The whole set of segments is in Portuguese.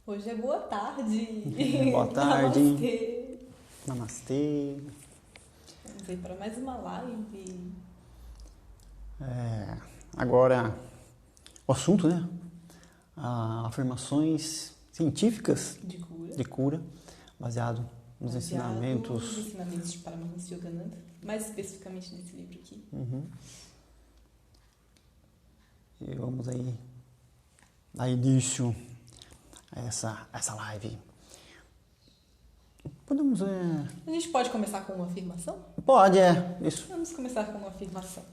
Hoje é boa tarde. Boa tarde. Namastê. Namastê. Vamos aí para mais uma live. Agora, o assunto, né? Afirmações científicas De cura. baseado nos ensinamentos. Nos ensinamentos de Paramahansa Yogananda. Mais especificamente nesse livro aqui. E vamos aí dar início a essa live. Podemos... A gente pode começar com uma afirmação? Pode, isso. Vamos começar com uma afirmação.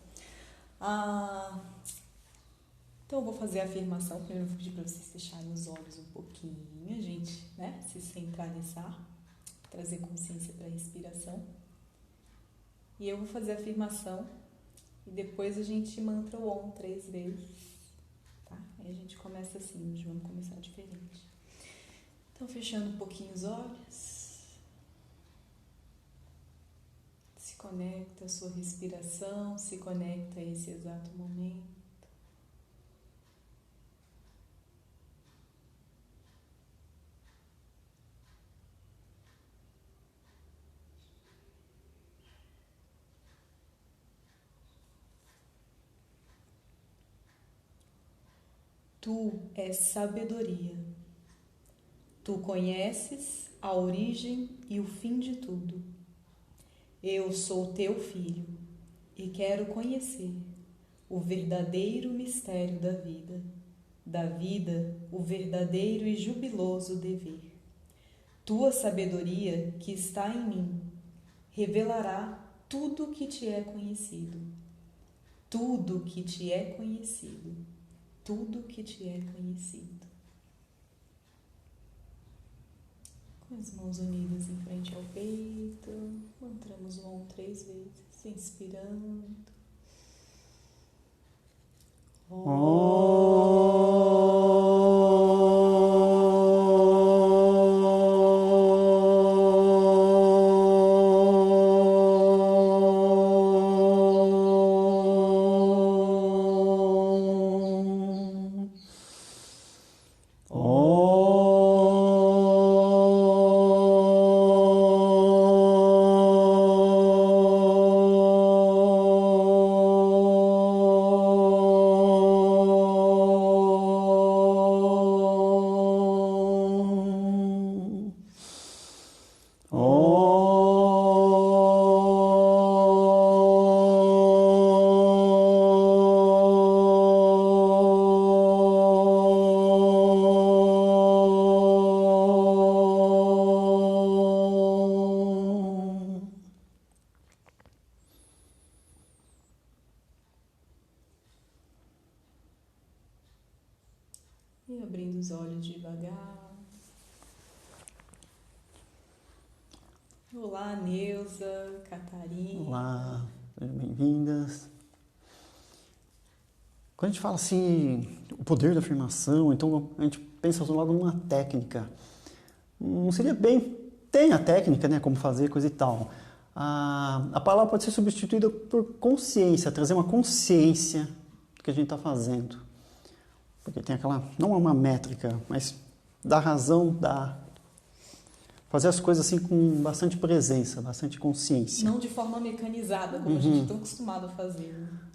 Então eu vou fazer a afirmação. Primeiro eu vou pedir para vocês fecharem os olhos um pouquinho, a gente, né? Se centralizar, trazer consciência para a respiração. E eu vou fazer a afirmação e depois a gente mantra o Om 3 vezes, tá? Aí a gente começa assim, hoje vamos começar diferente. Então fechando um pouquinho os olhos, se conecta à sua respiração, se conecta a esse exato momento. Tu és sabedoria. Tu conheces a origem e o fim de tudo. Eu sou teu filho e quero conhecer o verdadeiro mistério da vida, o verdadeiro e jubiloso dever. Tua sabedoria que está em mim revelará tudo que te é conhecido. Tudo que te é conhecido. Tudo que te é conhecido. Com as mãos unidas em frente ao peito, mantramos o Om 3 vezes, inspirando. E abrindo os olhos devagar. Olá, Neuza, Catarina. Olá, sejam bem-vindas. Quando a gente fala assim, o poder da afirmação, então a gente pensa logo numa técnica. Não seria bem... Tem a técnica, né, como fazer, coisa e tal. A palavra pode ser substituída por consciência, trazer uma consciência do que a gente está fazendo. Porque tem aquela, não é uma métrica, mas dá razão, fazer as coisas assim com bastante presença, bastante consciência. Não de forma mecanizada, como a gente é tão acostumado a fazer.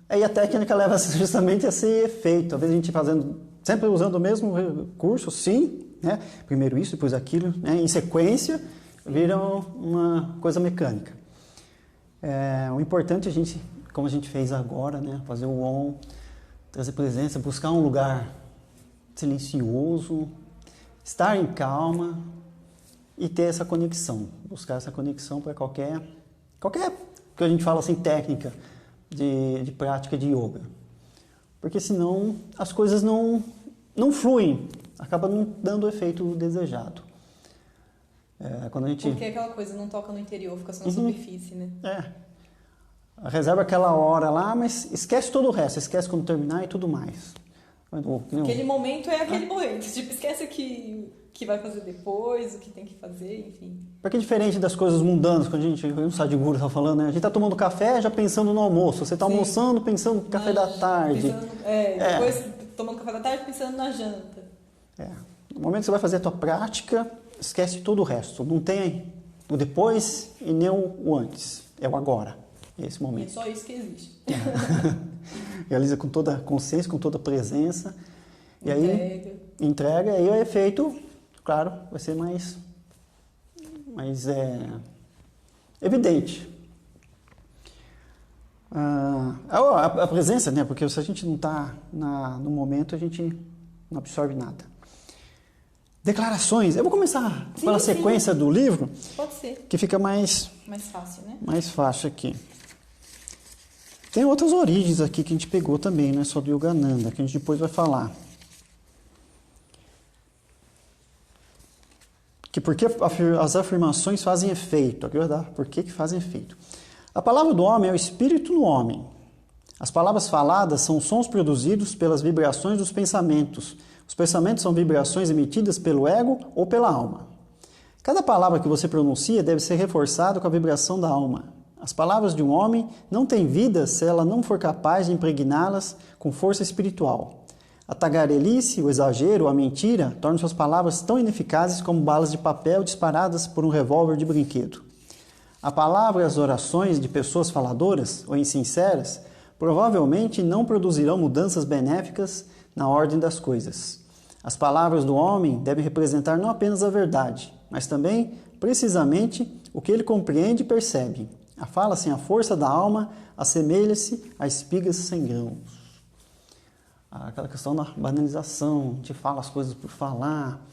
Né? E a técnica leva justamente a esse efeito. Às vezes a gente fazendo, sempre usando o mesmo recurso, sim, né? Primeiro isso, depois aquilo, né? Em sequência, vira uma coisa mecânica. O importante é a gente, como a gente fez agora, né? Fazer o Om, trazer presença, buscar um lugar silencioso, estar em calma e ter essa conexão, buscar essa conexão para qualquer que a gente fala assim, técnica de prática de yoga, porque senão as coisas não fluem, acaba não dando o efeito desejado. Quando a gente... Porque aquela coisa não toca no interior, fica só na superfície, né? Reserva aquela hora lá, mas esquece todo o resto, esquece quando terminar e tudo mais. Aquele momento é aquele momento, tipo, esquece o que vai fazer depois, o que tem que fazer, enfim. Porque diferente das coisas mundanas, quando a gente, o Sadhguru está falando, né? A gente está tomando café já pensando no almoço, você está almoçando pensando no café da tarde. Depois tomando café da tarde pensando na janta. No momento que você vai fazer a tua prática, esquece todo o resto. Não tem o depois e nem o antes. É o agora. É esse momento. E é só isso que existe. Realiza com toda a consciência, com toda a presença. E aí, entrega. E aí o efeito, claro, vai ser mais evidente. A presença, né? Porque se a gente não está no momento, a gente não absorve nada. Declarações. Eu vou começar pela sequência do livro. Pode ser. Que fica mais fácil, né? Mais fácil aqui. Tem outras origens aqui que a gente pegou também, não é só do Yogananda, que a gente depois vai falar. Que por que as afirmações fazem efeito? Aqui vai dar por que fazem efeito. A palavra do homem é o espírito no homem. As palavras faladas são sons produzidos pelas vibrações dos pensamentos. Os pensamentos são vibrações emitidas pelo ego ou pela alma. Cada palavra que você pronuncia deve ser reforçada com a vibração da alma. As palavras de um homem não têm vida se ela não for capaz de impregná-las com força espiritual. A tagarelice, o exagero, a mentira tornam suas palavras tão ineficazes como balas de papel disparadas por um revólver de brinquedo. A palavra e as orações de pessoas faladoras ou insinceras provavelmente não produzirão mudanças benéficas na ordem das coisas. As palavras do homem devem representar não apenas a verdade, mas também, precisamente, o que ele compreende e percebe. A fala sem a força da alma assemelha-se a espigas sem grãos. Aquela questão da banalização, de fala as coisas por falar,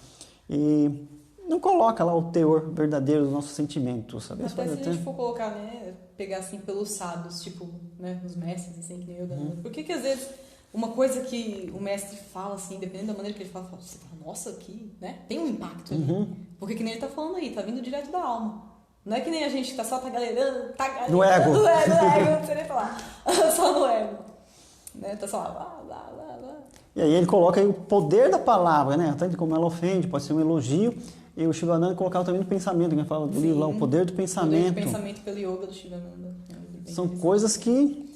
e não coloca lá o teor verdadeiro dos nossos sentimentos, sabe? Até se a gente for colocar, né, pegar assim pelos sábios, tipo, né, os mestres, assim, que nem eu, por que às vezes uma coisa que o mestre fala, assim, dependendo da maneira que ele fala, você fala, nossa, aqui, né, tem um impacto ali. Porque que nem ele tá falando aí, tá vindo direto da alma. Não é que nem a gente que tá só tagareando, no ego. No ego, não sei nem falar. Só no ego. Né? Tá só lá. E aí ele coloca aí o poder da palavra, né? Tanto como ela ofende, pode ser um elogio. E o Shivananda colocava também no pensamento, que fala do livro lá, o poder do pensamento. O poder do pensamento pelo yoga do Shivananda. São coisas que...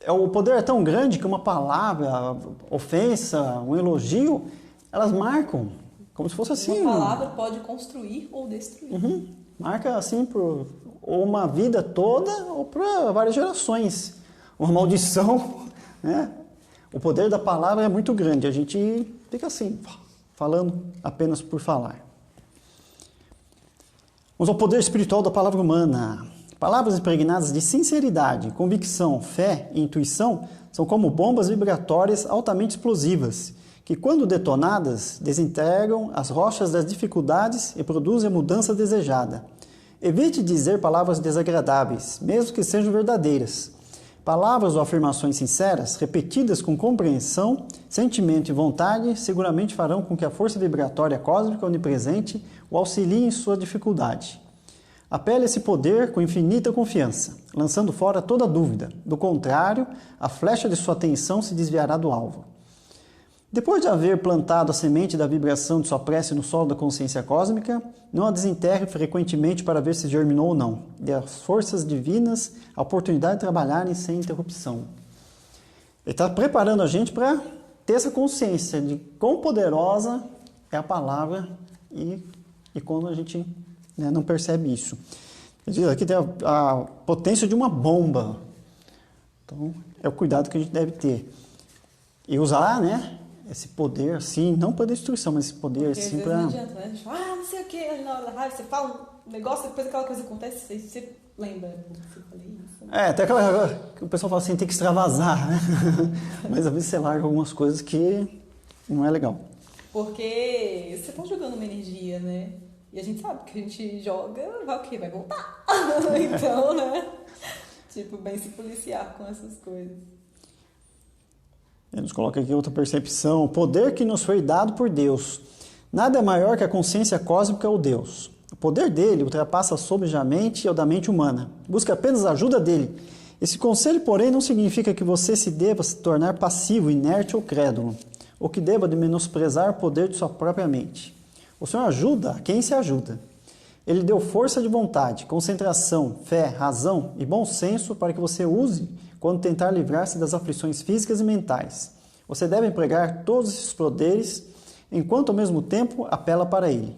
O poder é tão grande que uma palavra, ofensa, um elogio, elas marcam, como se fosse assim. Uma palavra pode construir ou destruir. Marca assim por ou uma vida toda ou para várias gerações. Uma maldição, né? O poder da palavra é muito grande. A gente fica assim, falando apenas por falar. Vamos ao poder espiritual da palavra humana. Palavras impregnadas de sinceridade, convicção, fé e intuição são como bombas vibratórias altamente explosivas, que, quando detonadas, desintegram as rochas das dificuldades e produzem a mudança desejada. Evite dizer palavras desagradáveis, mesmo que sejam verdadeiras. Palavras ou afirmações sinceras, repetidas com compreensão, sentimento e vontade, seguramente farão com que a força vibratória cósmica onipresente o auxilie em sua dificuldade. Apele esse poder com infinita confiança, lançando fora toda dúvida. Do contrário, a flecha de sua atenção se desviará do alvo. Depois de haver plantado a semente da vibração de sua prece no solo da consciência cósmica, não a desenterre frequentemente para ver se germinou ou não. Dê às forças divinas a oportunidade de trabalharem sem interrupção. Ele está preparando a gente para ter essa consciência de quão poderosa é a palavra e quando a gente não percebe isso. Aqui tem a potência de uma bomba. Então, é o cuidado que a gente deve ter. E usar, esse poder, assim, não para destruição, mas esse poder, porque assim, para... Não adianta, né? A gente fala, não sei o que, na hora da raiva, você fala um negócio, depois aquela coisa acontece, você lembra, você falei isso. Até aquela que o pessoal fala assim, tem que extravasar, né? Mas às vezes você larga algumas coisas que não é legal. Porque você tá jogando uma energia, né? E a gente sabe que a gente joga, vai o quê? Vai voltar. Então, né? Tipo, bem se policiar com essas coisas. Ele nos coloca aqui outra percepção. O poder que nos foi dado por Deus. Nada é maior que a consciência cósmica ou Deus. O poder dele ultrapassa somente a mente e o da mente humana. Busca apenas a ajuda dele. Esse conselho, porém, não significa que você se deva se tornar passivo, inerte ou crédulo, ou que deva de menosprezar o poder de sua própria mente. O Senhor ajuda a quem se ajuda. Ele deu força de vontade, concentração, fé, razão e bom senso para que você use quando tentar livrar-se das aflições físicas e mentais. Você deve empregar todos esses poderes enquanto ao mesmo tempo apela para ele.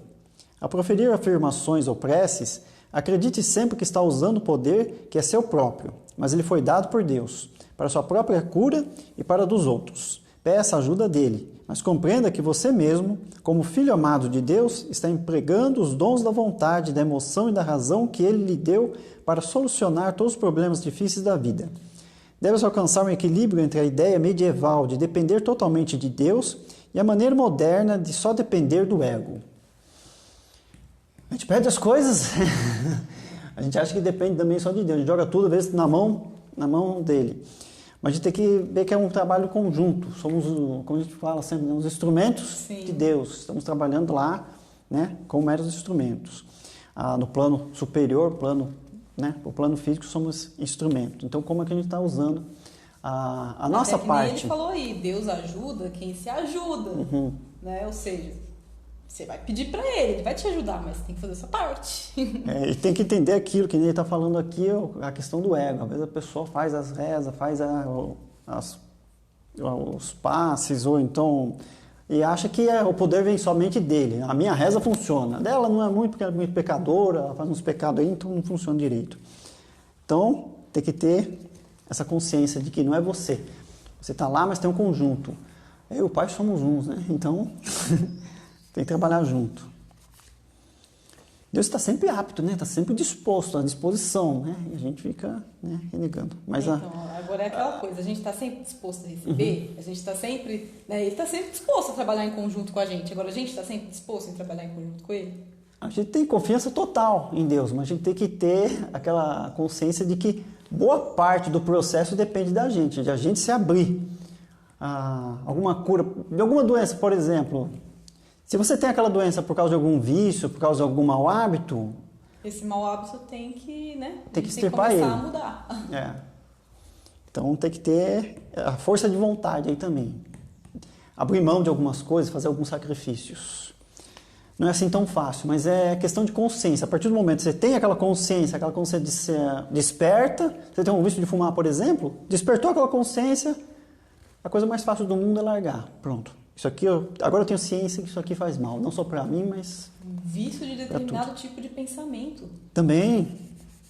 Ao proferir afirmações ou preces, acredite sempre que está usando o poder que é seu próprio, mas ele foi dado por Deus, para sua própria cura e para a dos outros. Peça a ajuda dele, mas compreenda que você mesmo, como filho amado de Deus, está empregando os dons da vontade, da emoção e da razão que ele lhe deu para solucionar todos os problemas difíceis da vida. Deve-se alcançar um equilíbrio entre a ideia medieval de depender totalmente de Deus e a maneira moderna de só depender do ego. A gente pede as coisas, a gente acha que depende também só de Deus, a gente joga tudo, às vezes, na mão dele. Mas a gente tem que ver que é um trabalho conjunto, somos, como a gente fala sempre, os instrumentos de Deus, estamos trabalhando lá, né, com meros instrumentos. No plano superior, o plano físico, somos instrumentos. Então, como é que a gente está usando a nossa parte? Ele falou aí, Deus ajuda quem se ajuda, né? Ou seja, você vai pedir para ele vai te ajudar, mas tem que fazer essa parte. E tem que entender aquilo que ele está falando aqui, a questão do ego. Às vezes a pessoa faz as rezas, faz os passes, ou então... E acha que o poder vem somente dele. A minha reza funciona. Dela não é muito, porque ela é muito pecadora, ela faz uns pecados aí, então não funciona direito. Então, tem que ter essa consciência de que não é você. Você está lá, mas tem um conjunto. Eu e o Pai somos uns, né? Então, tem que trabalhar junto. Deus está sempre apto, né? Está sempre disposto, à disposição, né? E a gente fica, né, renegando. Mas então, agora é aquela coisa, a gente está sempre disposto a receber, a gente está sempre, né, ele está sempre disposto a trabalhar em conjunto com a gente. Agora a gente está sempre disposto a trabalhar em conjunto com ele? A gente tem confiança total em Deus, mas a gente tem que ter aquela consciência de que boa parte do processo depende da gente, de a gente se abrir a alguma cura, de alguma doença, por exemplo. Se você tem aquela doença por causa de algum vício, por causa de algum mau hábito... Esse mau hábito tem que, né? Tem que extirpar ele. Começar a mudar. Então tem que ter a força de vontade aí também. Abrir mão de algumas coisas, fazer alguns sacrifícios. Não é assim tão fácil, mas é questão de consciência. A partir do momento que você tem aquela consciência de ser desperta, você tem um vício de fumar, por exemplo, despertou aquela consciência, a coisa mais fácil do mundo é largar. Pronto. Isso aqui, agora eu tenho ciência que isso aqui faz mal, não só para mim, mas... Vício de determinado tipo de pensamento. Também.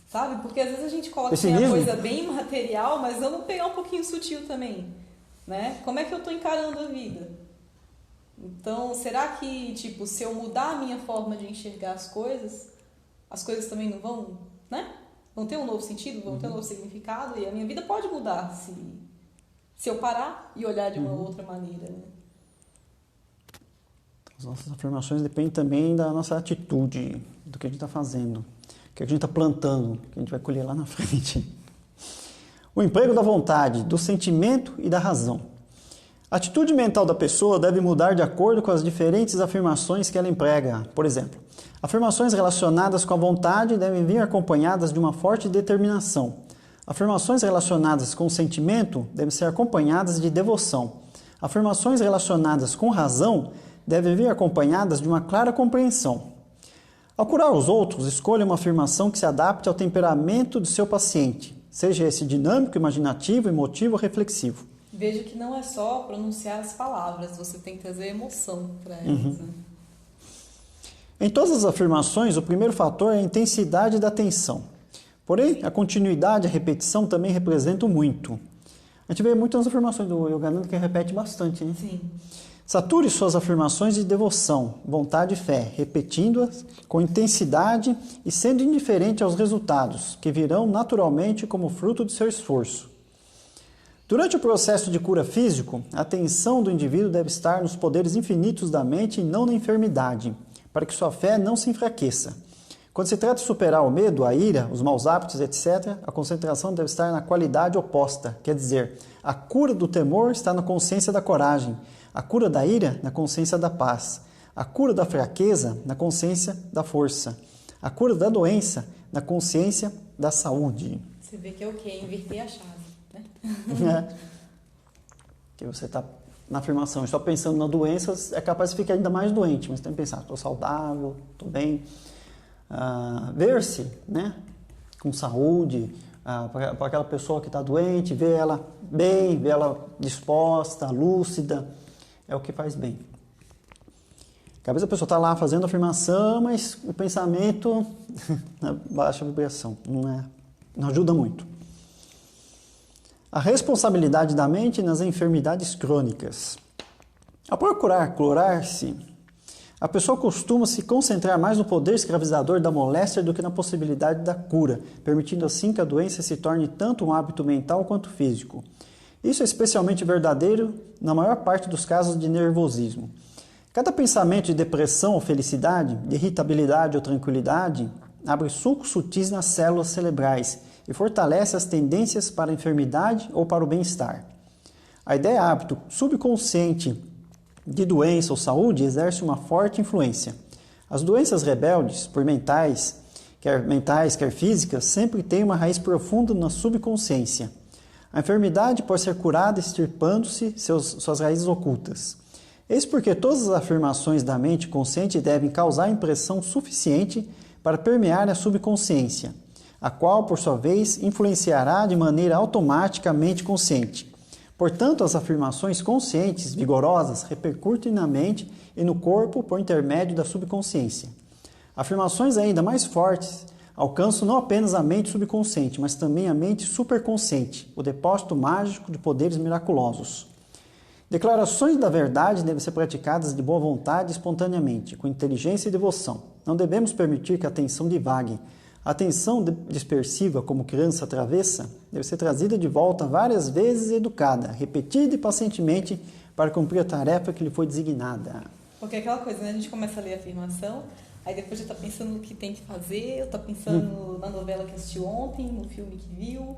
Sabe? Porque às vezes a gente coloca assim, a coisa bem material, mas vamos pegar um pouquinho sutil também. Né? Como é que eu estou encarando a vida? Então, será que, tipo, se eu mudar a minha forma de enxergar as coisas também não vão, né? Vão ter um novo sentido, vão ter um novo significado, e a minha vida pode mudar se eu parar e olhar de uma outra maneira, né? As nossas afirmações dependem também da nossa atitude, do que a gente está fazendo, do que a gente está plantando, que a gente vai colher lá na frente. O emprego da vontade, do sentimento e da razão. A atitude mental da pessoa deve mudar de acordo com as diferentes afirmações que ela emprega. Por exemplo, afirmações relacionadas com a vontade devem vir acompanhadas de uma forte determinação. Afirmações relacionadas com o sentimento devem ser acompanhadas de devoção. Afirmações relacionadas com razão devem vir acompanhadas de uma clara compreensão. Ao curar os outros, escolha uma afirmação que se adapte ao temperamento do seu paciente, seja esse dinâmico, imaginativo, emotivo ou reflexivo. Veja que não é só pronunciar as palavras, você tem que trazer emoção para elas. Né? Em todas as afirmações, o primeiro fator é a intensidade da atenção. Porém, a continuidade e a repetição também representam muito. A gente vê muitas afirmações do Yogananda que repete bastante, né? Sim. Sature suas afirmações de devoção, vontade e fé, repetindo-as com intensidade e sendo indiferente aos resultados, que virão naturalmente como fruto do seu esforço. Durante o processo de cura físico, a atenção do indivíduo deve estar nos poderes infinitos da mente e não na enfermidade, para que sua fé não se enfraqueça. Quando se trata de superar o medo, a ira, os maus hábitos, etc., a concentração deve estar na qualidade oposta, quer dizer, a cura do temor está na consciência da coragem, a cura da ira na consciência da paz, a cura da fraqueza na consciência da força, a cura da doença na consciência da saúde. Você vê que é o quê? Inverter a chave, né? Que você está na afirmação, só pensando na doença, é capaz de ficar ainda mais doente, mas tem que pensar, estou saudável, estou bem. Ver-se, né, com saúde, para aquela pessoa que está doente, ver ela bem, ver ela disposta, lúcida, é o que faz bem. Porque às vezes a pessoa está lá fazendo afirmação, mas o pensamento na baixa vibração, não ajuda muito. A responsabilidade da mente nas enfermidades crônicas. Ao procurar curar-se, a pessoa costuma se concentrar mais no poder escravizador da moléstia do que na possibilidade da cura, permitindo assim que a doença se torne tanto um hábito mental quanto físico. Isso é especialmente verdadeiro na maior parte dos casos de nervosismo. Cada pensamento de depressão ou felicidade, de irritabilidade ou tranquilidade, abre sulcos sutis nas células cerebrais e fortalece as tendências para a enfermidade ou para o bem-estar. A ideia hábito subconsciente de doença ou saúde exerce uma forte influência. As doenças rebeldes, por mentais, quer físicas, sempre têm uma raiz profunda na subconsciência. A enfermidade pode ser curada extirpando-se suas raízes ocultas. Eis porque todas as afirmações da mente consciente devem causar impressão suficiente para permear a subconsciência, a qual, por sua vez, influenciará de maneira automática a mente consciente. Portanto, as afirmações conscientes, vigorosas, repercutem na mente e no corpo por intermédio da subconsciência. Afirmações ainda mais fortes alcançam não apenas a mente subconsciente, mas também a mente superconsciente, o depósito mágico de poderes miraculosos. Declarações da verdade devem ser praticadas de boa vontade e espontaneamente, com inteligência e devoção. Não devemos permitir que a atenção divague. A atenção dispersiva, como criança travessa, deve ser trazida de volta várias vezes e educada, repetida e pacientemente para cumprir a tarefa que lhe foi designada. Porque é aquela coisa, né? A gente começa a ler a afirmação, aí depois já está pensando no que tem que fazer, está pensando na novela que assistiu ontem, no filme que viu.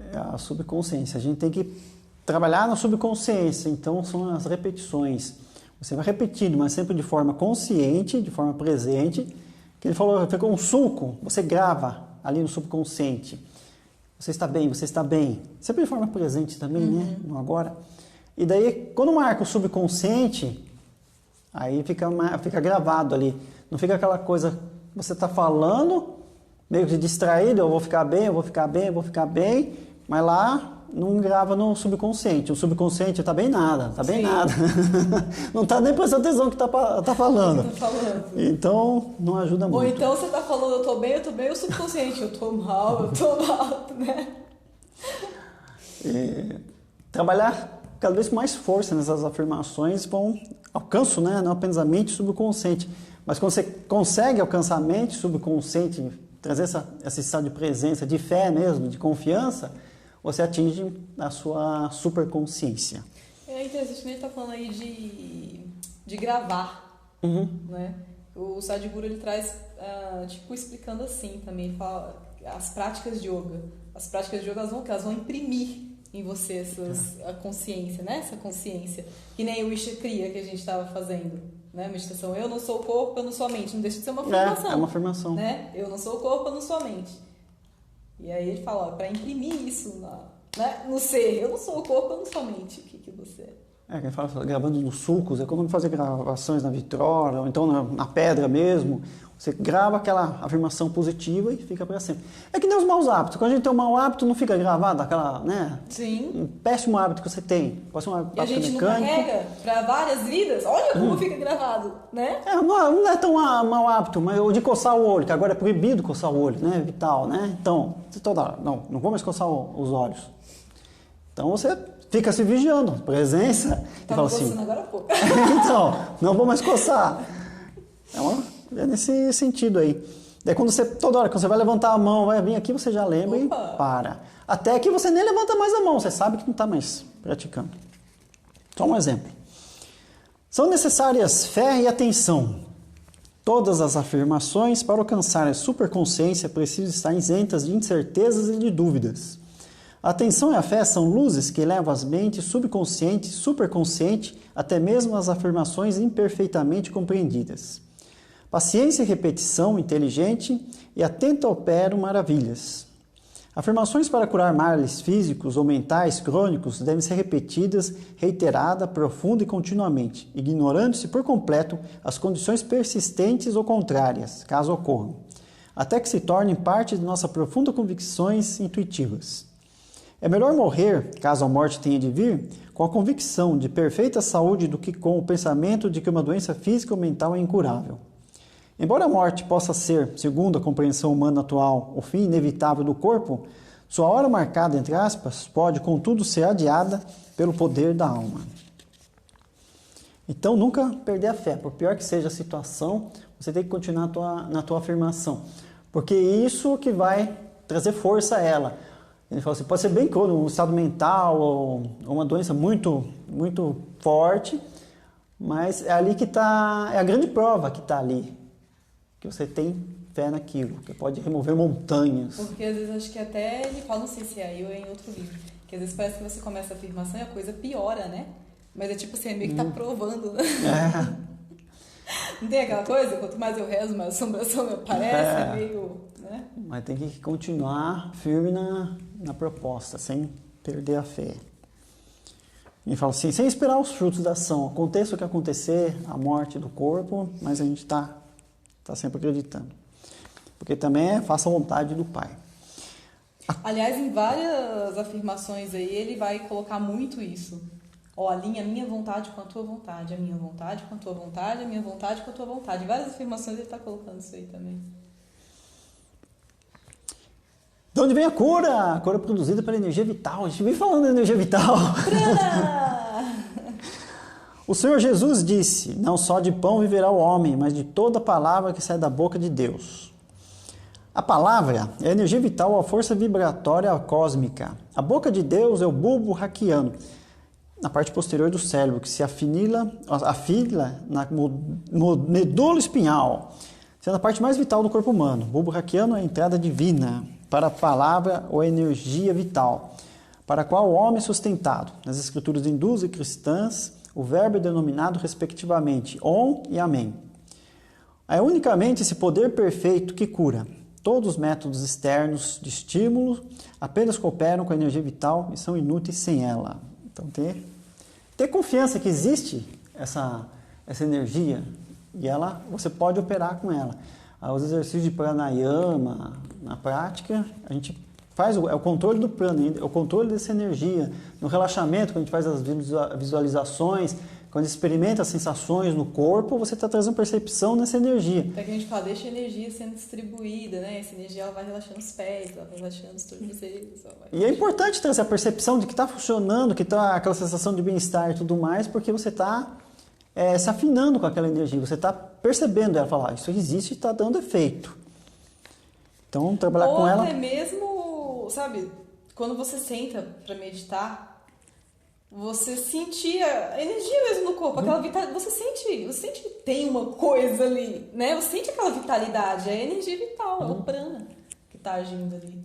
É a subconsciência. A gente tem que trabalhar na subconsciência, então são as repetições. Você vai repetindo, mas sempre de forma consciente, de forma presente. Que ele falou, pegou um suco, você grava ali no subconsciente. Você está bem, você está bem. Sempre de forma presente também, né? No agora. E daí, quando marca o subconsciente, aí fica gravado ali. Não fica aquela coisa, você está falando, meio que distraído, eu vou ficar bem, eu vou ficar bem, eu vou ficar bem, mas lá não grava no subconsciente. O subconsciente tá bem nada, tá bem nada. Não tá nem prestando atenção no que tá falando. Então, não ajuda muito. Ou então você tá falando, eu tô bem, o subconsciente, eu tô mal, né? Trabalhar cada vez com mais força nessas afirmações alcanço, né? Não apenas a mente subconsciente, mas quando você consegue alcançar a mente subconsciente, trazer esse estado de presença, de fé mesmo, de confiança, você atinge a sua superconsciência. É interessante que a gente está falando aí de gravar, né? O Sadhguru, ele traz, explicando assim também, ele fala as práticas de yoga. As práticas de yoga, elas vão imprimir em você a consciência, né? Essa consciência. Que nem o Isha Kriya que a gente estava fazendo, né? Meditação, eu não sou o corpo, eu não sou a mente. Não deixa de ser uma afirmação. É uma afirmação. Né? Eu não sou o corpo, eu não sou a mente. E aí ele fala, para imprimir isso no ser, eu não sou o corpo, eu não sou a mente, o que você é? Quem fala gravando nos sulcos, é como fazer gravações na vitrola, ou então na pedra mesmo. Você grava aquela afirmação positiva e fica para sempre. É que nem os maus hábitos. Quando a gente tem um mau hábito, não fica gravado aquela, né? Sim. Um péssimo hábito que você tem. Pode ser um hábito mecânico. E a gente não carrega para várias vidas. Olha como fica gravado, né? Não é tão mau hábito, mas o de coçar o olho, que agora é proibido coçar o olho, né? Vital, né? Então, você não vou mais coçar os olhos. Então você fica se vigiando, presença. Estava coçando agora há pouco. Então, não vou mais coçar. É nesse sentido aí. Daí toda hora que você vai levantar a mão, vai vir aqui, você já lembra e para. Até que você nem levanta mais a mão, você sabe que não está mais praticando. Só um exemplo. São necessárias fé e atenção. Todas as afirmações para alcançar a superconsciência precisam estar isentas de incertezas e de dúvidas. A atenção e a fé são luzes que levam as mentes subconsciente e superconsciente até mesmo as afirmações imperfeitamente compreendidas. Paciência e repetição inteligente e atento operam maravilhas. Afirmações para curar males físicos ou mentais crônicos devem ser repetidas, reiterada, profunda e continuamente, ignorando-se por completo as condições persistentes ou contrárias, caso ocorram, até que se tornem parte de nossas profundas convicções intuitivas. É melhor morrer, caso a morte tenha de vir, com a convicção de perfeita saúde do que com o pensamento de que uma doença física ou mental é incurável. Embora a morte possa ser, segundo a compreensão humana atual, o fim inevitável do corpo, sua hora marcada, entre aspas, pode, contudo, ser adiada pelo poder da alma. Então, nunca perder a fé. Por pior que seja a situação, você tem que continuar na tua afirmação. Porque isso que vai trazer força a ela. Ele falou assim, pode ser bem crônico, um estado mental ou uma doença muito, muito forte, mas é ali que está, é a grande prova que está ali. Que você tem fé naquilo, que pode remover montanhas. Porque às vezes acho que até ele fala, não sei se é aí ou é em outro livro, que às vezes parece que você começa a afirmação e a coisa piora, né? Mas é tipo assim, é meio que tá provando, né? Não tem aquela coisa? Quanto mais eu rezo, mais assombração me aparece, é meio, né? Mas tem que continuar firme na proposta, sem perder a fé. E fala assim, sem esperar os frutos da ação. Aconteça o que acontecer, a morte do corpo, mas a gente está sempre acreditando. Porque também é faça a vontade do Pai. Aliás, em várias afirmações aí, ele vai colocar muito isso. Ó, alinha a minha vontade com a tua vontade, a minha vontade com a tua vontade, a minha vontade com a tua vontade. Em várias afirmações ele está colocando isso aí também. De onde vem a cura? A cura produzida pela energia vital. A gente vive falando da energia vital. O Senhor Jesus disse, não só de pão viverá o homem, mas de toda palavra que sai da boca de Deus. A palavra é a energia vital ou a força vibratória cósmica. A boca de Deus é o bulbo raquiano, na parte posterior do cérebro, que se afila na medula espinhal, sendo a parte mais vital do corpo humano. O bulbo raquiano é a entrada divina para a palavra ou a energia vital, para a qual o homem é sustentado. Nas escrituras hindus e cristãs, o verbo é denominado respectivamente Om e Amém. É unicamente esse poder perfeito que cura. Todos os métodos externos de estímulo apenas cooperam com a energia vital e são inúteis sem ela. Então, ter confiança que existe essa energia e você pode operar com ela. Os exercícios de pranayama, na prática, a gente faz o controle do prana, é o controle dessa energia. No relaxamento, quando a gente faz as visualizações, quando experimenta as sensações no corpo, você está trazendo percepção nessa energia. É que a gente fala, deixa a energia sendo distribuída, né? Essa energia ela vai relaxando os pés, ela vai relaxando os tornozelos. E é importante trazer a percepção de que está funcionando, que está aquela sensação de bem-estar e tudo mais, porque você está se afinando com aquela energia, você está percebendo ela falar, isso existe e está dando efeito. Então, trabalhar com ela... Ou até mesmo, sabe, quando você senta para meditar, você sentir a energia mesmo no corpo, aquela vitalidade, você sente que tem uma coisa ali, né? Você sente aquela vitalidade, é a energia vital, é o prana que está agindo ali.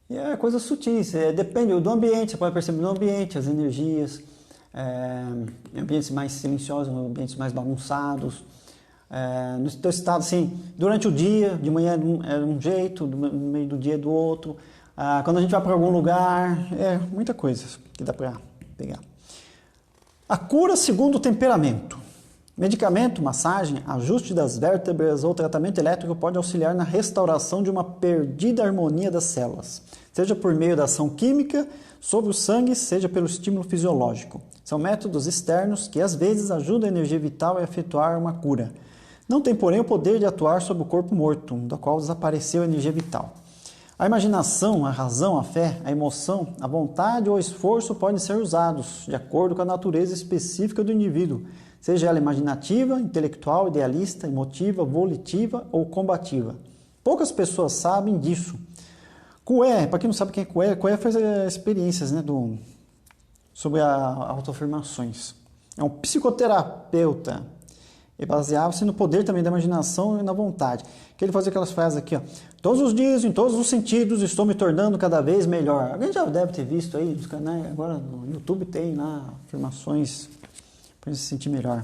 E é coisas sutis, depende do ambiente, você pode perceber no ambiente as energias, ambientes mais silenciosos, ambientes mais bagunçados, no teu estado, assim, durante o dia, de manhã é de um jeito, no meio do dia é do outro, quando a gente vai para algum lugar, muita coisa que dá para pegar. A cura segundo o temperamento. Medicamento, massagem, ajuste das vértebras ou tratamento elétrico pode auxiliar na restauração de uma perdida harmonia das células, seja por meio da ação química sobre o sangue, seja pelo estímulo fisiológico. São métodos externos que às vezes ajudam a energia vital a efetuar uma cura. Não tem, porém, o poder de atuar sobre o corpo morto, do qual desapareceu a energia vital. A imaginação, a razão, a fé, a emoção, a vontade ou o esforço podem ser usados de acordo com a natureza específica do indivíduo, seja ela imaginativa, intelectual, idealista, emotiva, volitiva ou combativa. Poucas pessoas sabem disso. Coué, para quem não sabe quem é Coué faz experiências, né, sobre autoafirmações. É um psicoterapeuta. E baseava-se no poder também da imaginação e na vontade. Que ele fazia aquelas frases aqui, ó. Todos os dias, em todos os sentidos, estou me tornando cada vez melhor. Alguém já deve ter visto aí nos canais, agora no YouTube tem lá afirmações para se sentir melhor.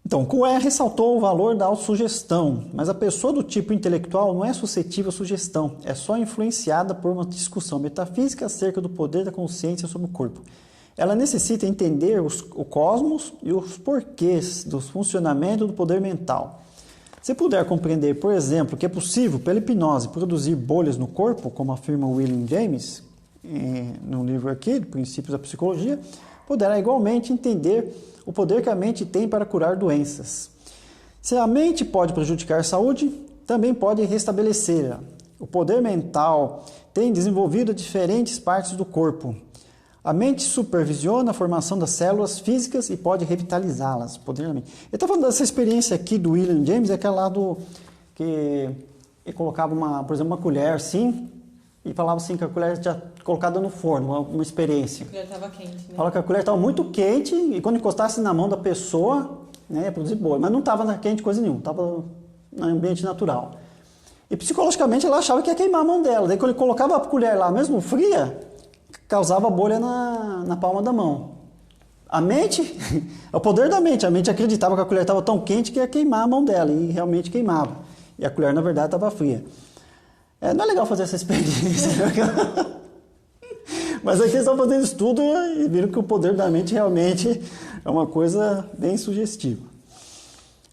Então, Coué ressaltou o valor da autossugestão, mas a pessoa do tipo intelectual não é suscetível à sugestão, é só influenciada por uma discussão metafísica acerca do poder da consciência sobre o corpo. Ela necessita entender o cosmos e os porquês do funcionamento do poder mental. Se puder compreender, por exemplo, que é possível, pela hipnose, produzir bolhas no corpo, como afirma William James, no livro aqui, Princípios da Psicologia, poderá igualmente entender o poder que a mente tem para curar doenças. Se a mente pode prejudicar a saúde, também pode restabelecê-la. O poder mental tem desenvolvido diferentes partes do corpo. A mente supervisiona a formação das células físicas e pode revitalizá-las. Poder da mente. Eu estou falando dessa experiência aqui do William James, é aquela lá do que ele colocava, por exemplo, uma colher assim, e falava assim que a colher tinha colocada no forno, uma experiência. A colher estava quente, né? Fala que a colher estava muito quente e quando encostasse na mão da pessoa, né, ia produzir bolha. Mas não estava quente coisa nenhuma, estava no ambiente natural. E psicologicamente ela achava que ia queimar a mão dela. Daí quando ele colocava a colher lá, mesmo fria, causava bolha na palma da mão. A mente, é o poder da mente. A mente acreditava que a colher estava tão quente que ia queimar a mão dela. E realmente queimava. E a colher, na verdade, estava fria. Não é legal fazer essa experiência. Mas aqui eles estão fazendo estudo e viram que o poder da mente realmente é uma coisa bem sugestiva.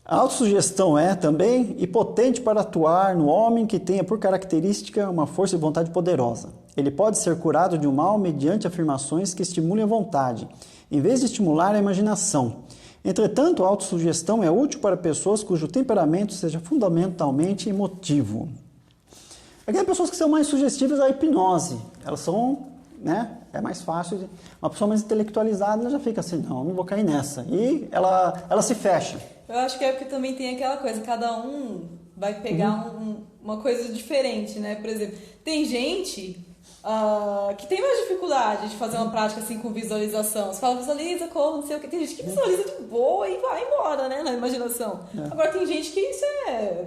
A autossugestão é também potente para atuar no homem que tenha por característica uma força de vontade poderosa. Ele pode ser curado de um mal mediante afirmações que estimulem a vontade, em vez de estimular a imaginação. Entretanto, a autossugestão é útil para pessoas cujo temperamento seja fundamentalmente emotivo. Aqui tem pessoas que são mais sugestivas à hipnose. Elas são, né? É mais fácil. Uma pessoa mais intelectualizada, ela já fica assim, não vou cair nessa. E ela se fecha. Eu acho que é porque também tem aquela coisa, cada um vai pegar uma coisa diferente, né? Por exemplo, tem gente que tem mais dificuldade de fazer uma prática assim com visualização. Você fala, visualiza como, não sei o que. Tem gente que visualiza de boa e vai embora, né? Na imaginação. Agora tem gente que isso é...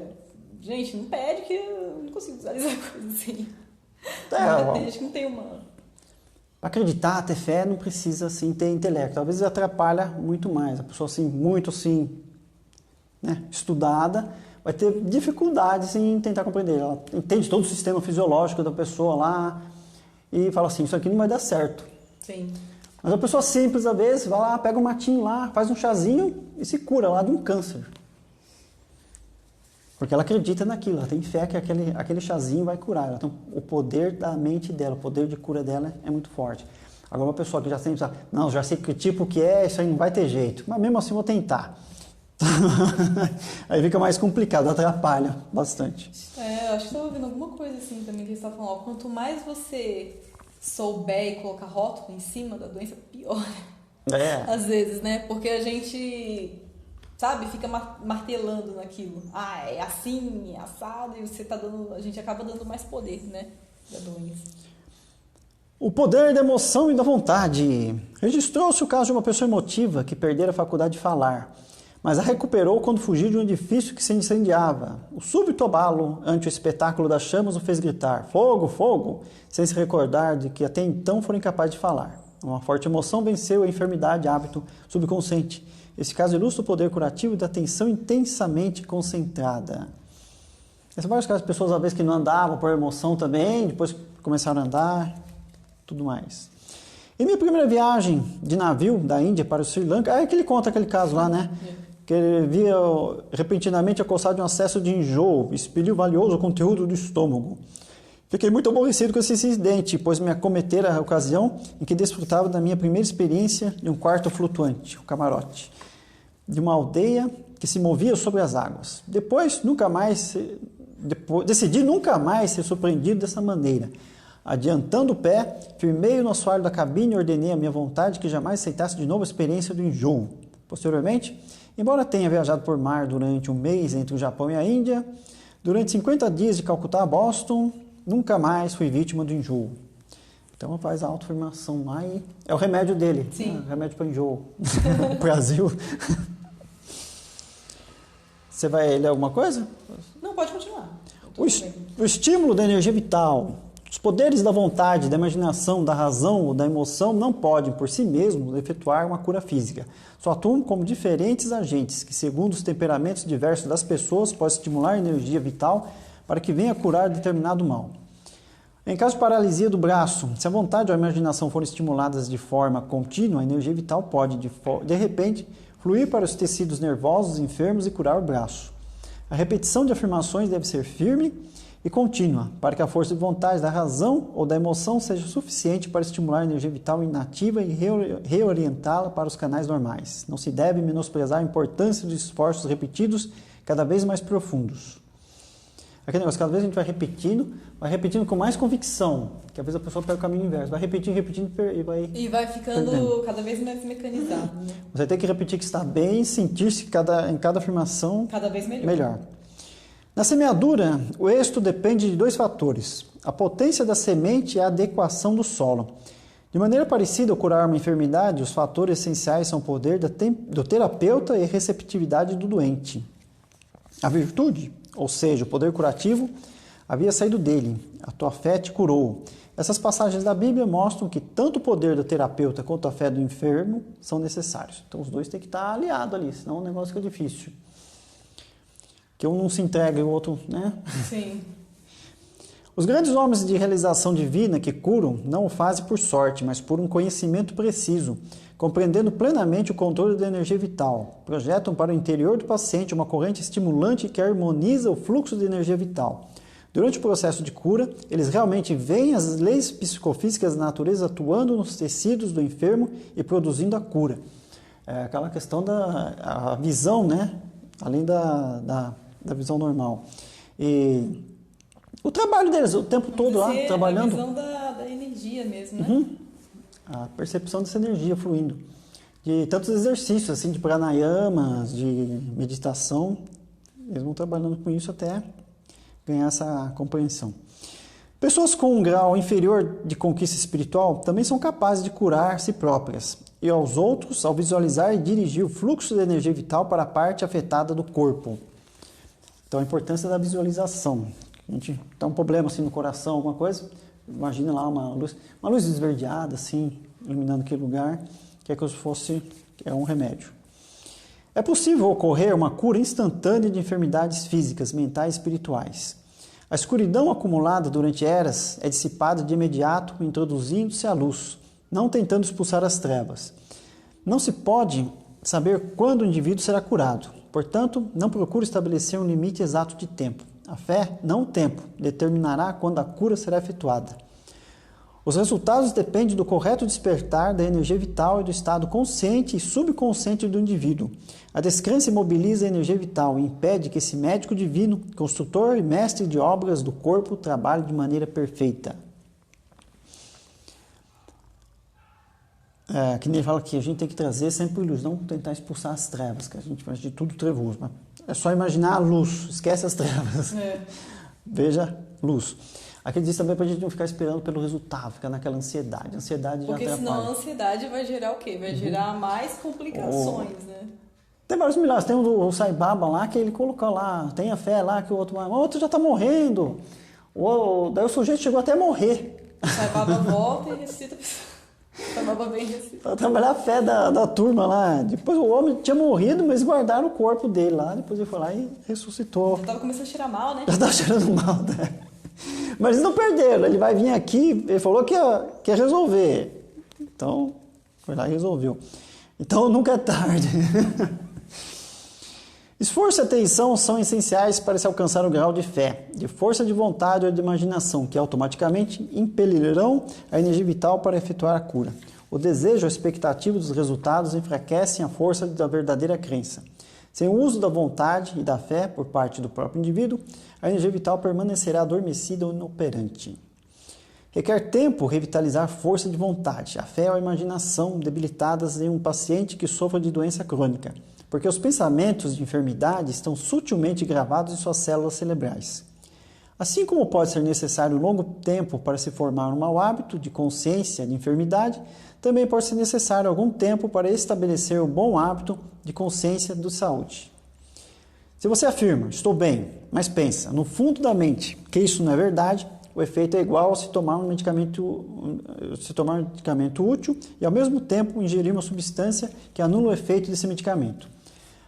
Gente, não pede que eu não consigo visualizar coisa assim. Tem gente que não tem uma... Para acreditar, ter fé, não precisa assim, ter intelecto. Às vezes atrapalha muito mais. A pessoa assim, muito assim, né, estudada, vai ter dificuldades em tentar compreender. Ela entende todo o sistema fisiológico da pessoa lá e fala assim, isso aqui não vai dar certo. Sim. Mas a pessoa simples, às vezes, vai lá, pega um matinho lá, faz um chazinho e se cura lá de um câncer. Porque ela acredita naquilo, ela tem fé que aquele chazinho vai curar. Então, o poder da mente dela, o poder de cura dela é muito forte. Agora, uma pessoa que já sempre sabe, não, já sei que tipo que é, isso aí não vai ter jeito. Mas mesmo assim, vou tentar. Aí fica mais complicado, atrapalha bastante. Eu acho que estava ouvindo alguma coisa assim também que eles estavam falando. Quanto mais você souber e colocar rótulo em cima da doença, pior. Às vezes, né? Porque a gente... Sabe, fica martelando naquilo. É assim, é assado, e você tá dando, a gente acaba dando mais poder, né, da doença. O poder da emoção e da vontade. Registrou-se o caso de uma pessoa emotiva que perdera a faculdade de falar, mas a recuperou quando fugiu de um edifício que se incendiava. O súbito abalo ante o espetáculo das chamas o fez gritar, fogo, fogo, sem se recordar de que até então fora incapaz de falar. Uma forte emoção venceu a enfermidade, hábito subconsciente. Esse caso ilustra o poder curativo da atenção intensamente concentrada. São vários casos de pessoas, às vezes, que não andavam por emoção também, depois começaram a andar, tudo mais. Em minha primeira viagem de navio da Índia para o Sri Lanka, é que ele conta aquele caso lá, né? Que ele via repentinamente acossado de um acesso de enjoo, expeliu valioso conteúdo do estômago. Fiquei muito aborrecido com esse incidente, pois me acometera a ocasião em que desfrutava da minha primeira experiência de um quarto flutuante, o camarote, de uma aldeia que se movia sobre as águas. Decidi nunca mais ser surpreendido dessa maneira. Adiantando o pé, firmei no assoalho da cabine e ordenei à minha vontade que jamais aceitasse de novo a experiência do enjoo. Posteriormente, embora tenha viajado por mar durante um mês entre o Japão e a Índia, durante 50 dias de Calcutá a Boston, nunca mais fui vítima do enjoo. Então faz a autoafirmação lá e é o remédio dele. Sim. Remédio para enjoo. Brasil. Você vai ler alguma coisa? Não, pode continuar. O estímulo da energia vital, os poderes da vontade, da imaginação, da razão ou da emoção não podem, por si mesmos, efetuar uma cura física. Só atuam como diferentes agentes que, segundo os temperamentos diversos das pessoas, podem estimular a energia vital para que venha curar determinado mal. Em caso de paralisia do braço, se a vontade ou a imaginação forem estimuladas de forma contínua, a energia vital pode, de repente, fluir para os tecidos nervosos enfermos e curar o braço. A A repetição de afirmações deve ser firme e contínua, para que a força de vontade da razão ou da emoção seja suficiente para estimular a energia vital inativa e reorientá-la para os canais normais. Não se deve menosprezar a importância dos esforços repetidos cada vez mais profundos. Aquele negócio, cada vez a gente vai repetindo com mais convicção, que às vezes a pessoa pega o caminho inverso, vai repetindo e vai... E vai ficando perdendo. Cada vez mais mecanizado. Né? Você tem que repetir que está bem, sentir-se em cada afirmação cada vez melhor. Na semeadura, o êxito depende de 2 fatores, a potência da semente e a adequação do solo. De maneira parecida ao curar uma enfermidade, os fatores essenciais são o poder do terapeuta e a receptividade do doente. A virtude, ou seja, o poder curativo, havia saído dele. A tua fé te curou. Essas passagens da Bíblia mostram que tanto o poder do terapeuta quanto a fé do enfermo são necessários. Então os dois têm que estar aliados ali, senão o negócio fica difícil. Que um não se entrega e o outro, né? Sim. Os grandes homens de realização divina que curam não o fazem por sorte, mas por um conhecimento preciso, compreendendo plenamente o controle da energia vital. Projetam para o interior do paciente uma corrente estimulante que harmoniza o fluxo de energia vital. Durante o processo de cura, eles realmente veem as leis psicofísicas da natureza atuando nos tecidos do enfermo e produzindo a cura. É aquela questão da visão, né? Além da visão normal. E o trabalho deles, o tempo todo lá, trabalhando. A visão da energia mesmo, né? Uhum. A percepção dessa energia fluindo. De tantos exercícios, assim, de pranayamas, de meditação. Eles vão trabalhando com isso até ganhar essa compreensão. Pessoas com um grau inferior de conquista espiritual também são capazes de curar si próprias e aos outros ao visualizar e dirigir o fluxo de energia vital para a parte afetada do corpo. Então, a importância da visualização. A gente tá um problema assim no coração, alguma coisa, imagina lá uma luz esverdeada, assim, iluminando aquele lugar, que é como se fosse um remédio. É possível ocorrer uma cura instantânea de enfermidades físicas, mentais e espirituais. A escuridão acumulada durante eras é dissipada de imediato, introduzindo-se a luz, não tentando expulsar as trevas. Não se pode saber quando o indivíduo será curado. Portanto, não procure estabelecer um limite exato de tempo. A fé, não o tempo, determinará quando a cura será efetuada. Os resultados dependem do correto despertar da energia vital e do estado consciente e subconsciente do indivíduo. A descrença imobiliza a energia vital e impede que esse médico divino, construtor e mestre de obras do corpo, trabalhe de maneira perfeita. Que nem ele fala que a gente tem que trazer sempre luz, não tentar expulsar as trevas, que a gente faz de tudo trevoso. Mas é só imaginar a luz, esquece as trevas. Veja luz. Aqui diz também para a gente não ficar esperando pelo resultado, ficar naquela ansiedade. A ansiedade porque já atrapalha. Senão a ansiedade vai gerar o quê? Vai gerar mais complicações, né? Tem vários milagres. Tem o Sai Baba lá, que ele colocou lá, tenha fé lá, que o outro já está morrendo. Daí o sujeito chegou até a morrer. O Sai Baba volta e ressuscita. Sai Baba vem e ressuscita. Para trabalhar a fé da turma lá. Depois o homem tinha morrido, mas guardaram o corpo dele lá. Depois ele foi lá e ressuscitou. Já estava começando a cheirar mal, né? Já estava cheirando mal, né? Mas eles não perderam, ele vai vir aqui, ele falou que ia resolver. Então, foi lá e resolveu. Então, nunca é tarde. Esforço e atenção são essenciais para se alcançar o grau de fé, de força de vontade ou de imaginação, que automaticamente impelirão a energia vital para efetuar a cura. O desejo ou a expectativa dos resultados enfraquecem a força da verdadeira crença. Sem o uso da vontade e da fé por parte do próprio indivíduo, a energia vital permanecerá adormecida ou inoperante. Requer tempo revitalizar a força de vontade, a fé ou a imaginação debilitadas em um paciente que sofra de doença crônica, porque os pensamentos de enfermidade estão sutilmente gravados em suas células cerebrais. Assim como pode ser necessário um longo tempo para se formar um mau hábito de consciência de enfermidade, também pode ser necessário algum tempo para estabelecer um bom hábito de consciência de saúde. Se você afirma, estou bem, mas pensa, no fundo da mente, que isso não é verdade, o efeito é igual a se tomar um medicamento útil e, ao mesmo tempo, ingerir uma substância que anula o efeito desse medicamento.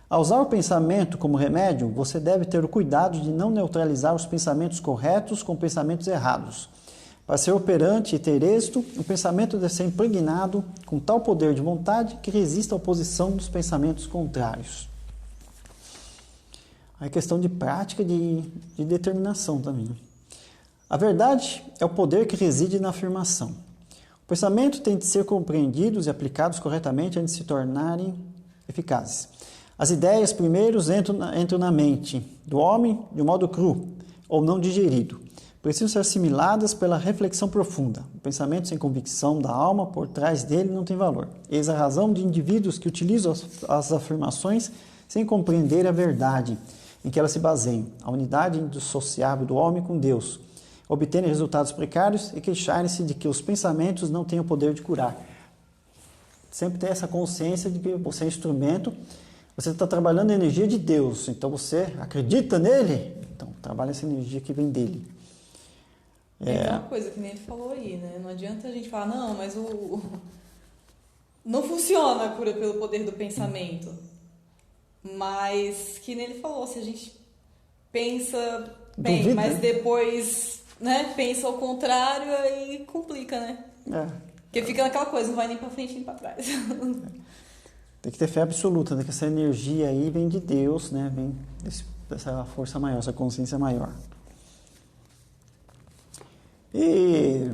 Ao usar o pensamento como remédio, você deve ter o cuidado de não neutralizar os pensamentos corretos com pensamentos errados. Para ser operante e ter êxito, o pensamento deve ser impregnado com tal poder de vontade que resista à oposição dos pensamentos contrários. Aí questão de prática, de determinação também. A verdade é o poder que reside na afirmação. O pensamento tem de ser compreendidos e aplicados corretamente antes de se tornarem eficazes. As ideias primeiro entram na mente do homem de um modo cru ou não digerido. Precisam ser assimiladas pela reflexão profunda. O pensamento sem convicção da alma por trás dele não tem valor. Eis a razão de indivíduos que utilizam as afirmações sem compreender a verdade em que elas se baseiam, a unidade indissociável do homem com Deus, obterem resultados precários e queixarem-se de que os pensamentos não têm o poder de curar. Sempre ter essa consciência de que você é instrumento, você está trabalhando a energia de Deus, então você acredita nele, então trabalha essa energia que vem dele. É uma coisa que nem ele falou aí, né? Não adianta a gente falar, não, mas não funciona a cura pelo poder do pensamento. Mas, que nem ele falou, se a gente pensa bem, duvida, mas depois, né, pensa ao contrário, aí complica, né? Porque fica naquela coisa, não vai nem pra frente nem pra trás. Tem que ter fé absoluta, né? Que essa energia aí vem de Deus, né? Vem dessa força maior, essa consciência maior. E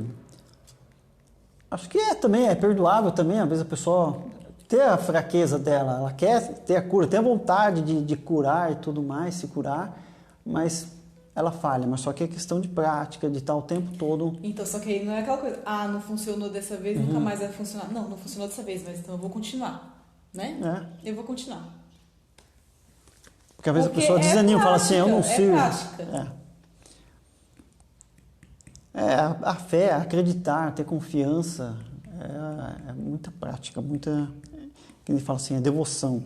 acho que também é perdoável também, às vezes a pessoa ter a fraqueza dela, ela quer ter a cura, tem a vontade de curar e tudo mais, se curar, mas ela falha, mas só que é questão de prática, de estar o tempo todo. Então, só que aí não é aquela coisa, não funcionou dessa vez, nunca mais vai funcionar. Não funcionou dessa vez, mas então eu vou continuar, né? Eu vou continuar. Porque às vezes a pessoa desanima, fala assim, eu não sirvo. É prática. A fé, acreditar, ter confiança, é muita prática, que ele fala assim, é devoção.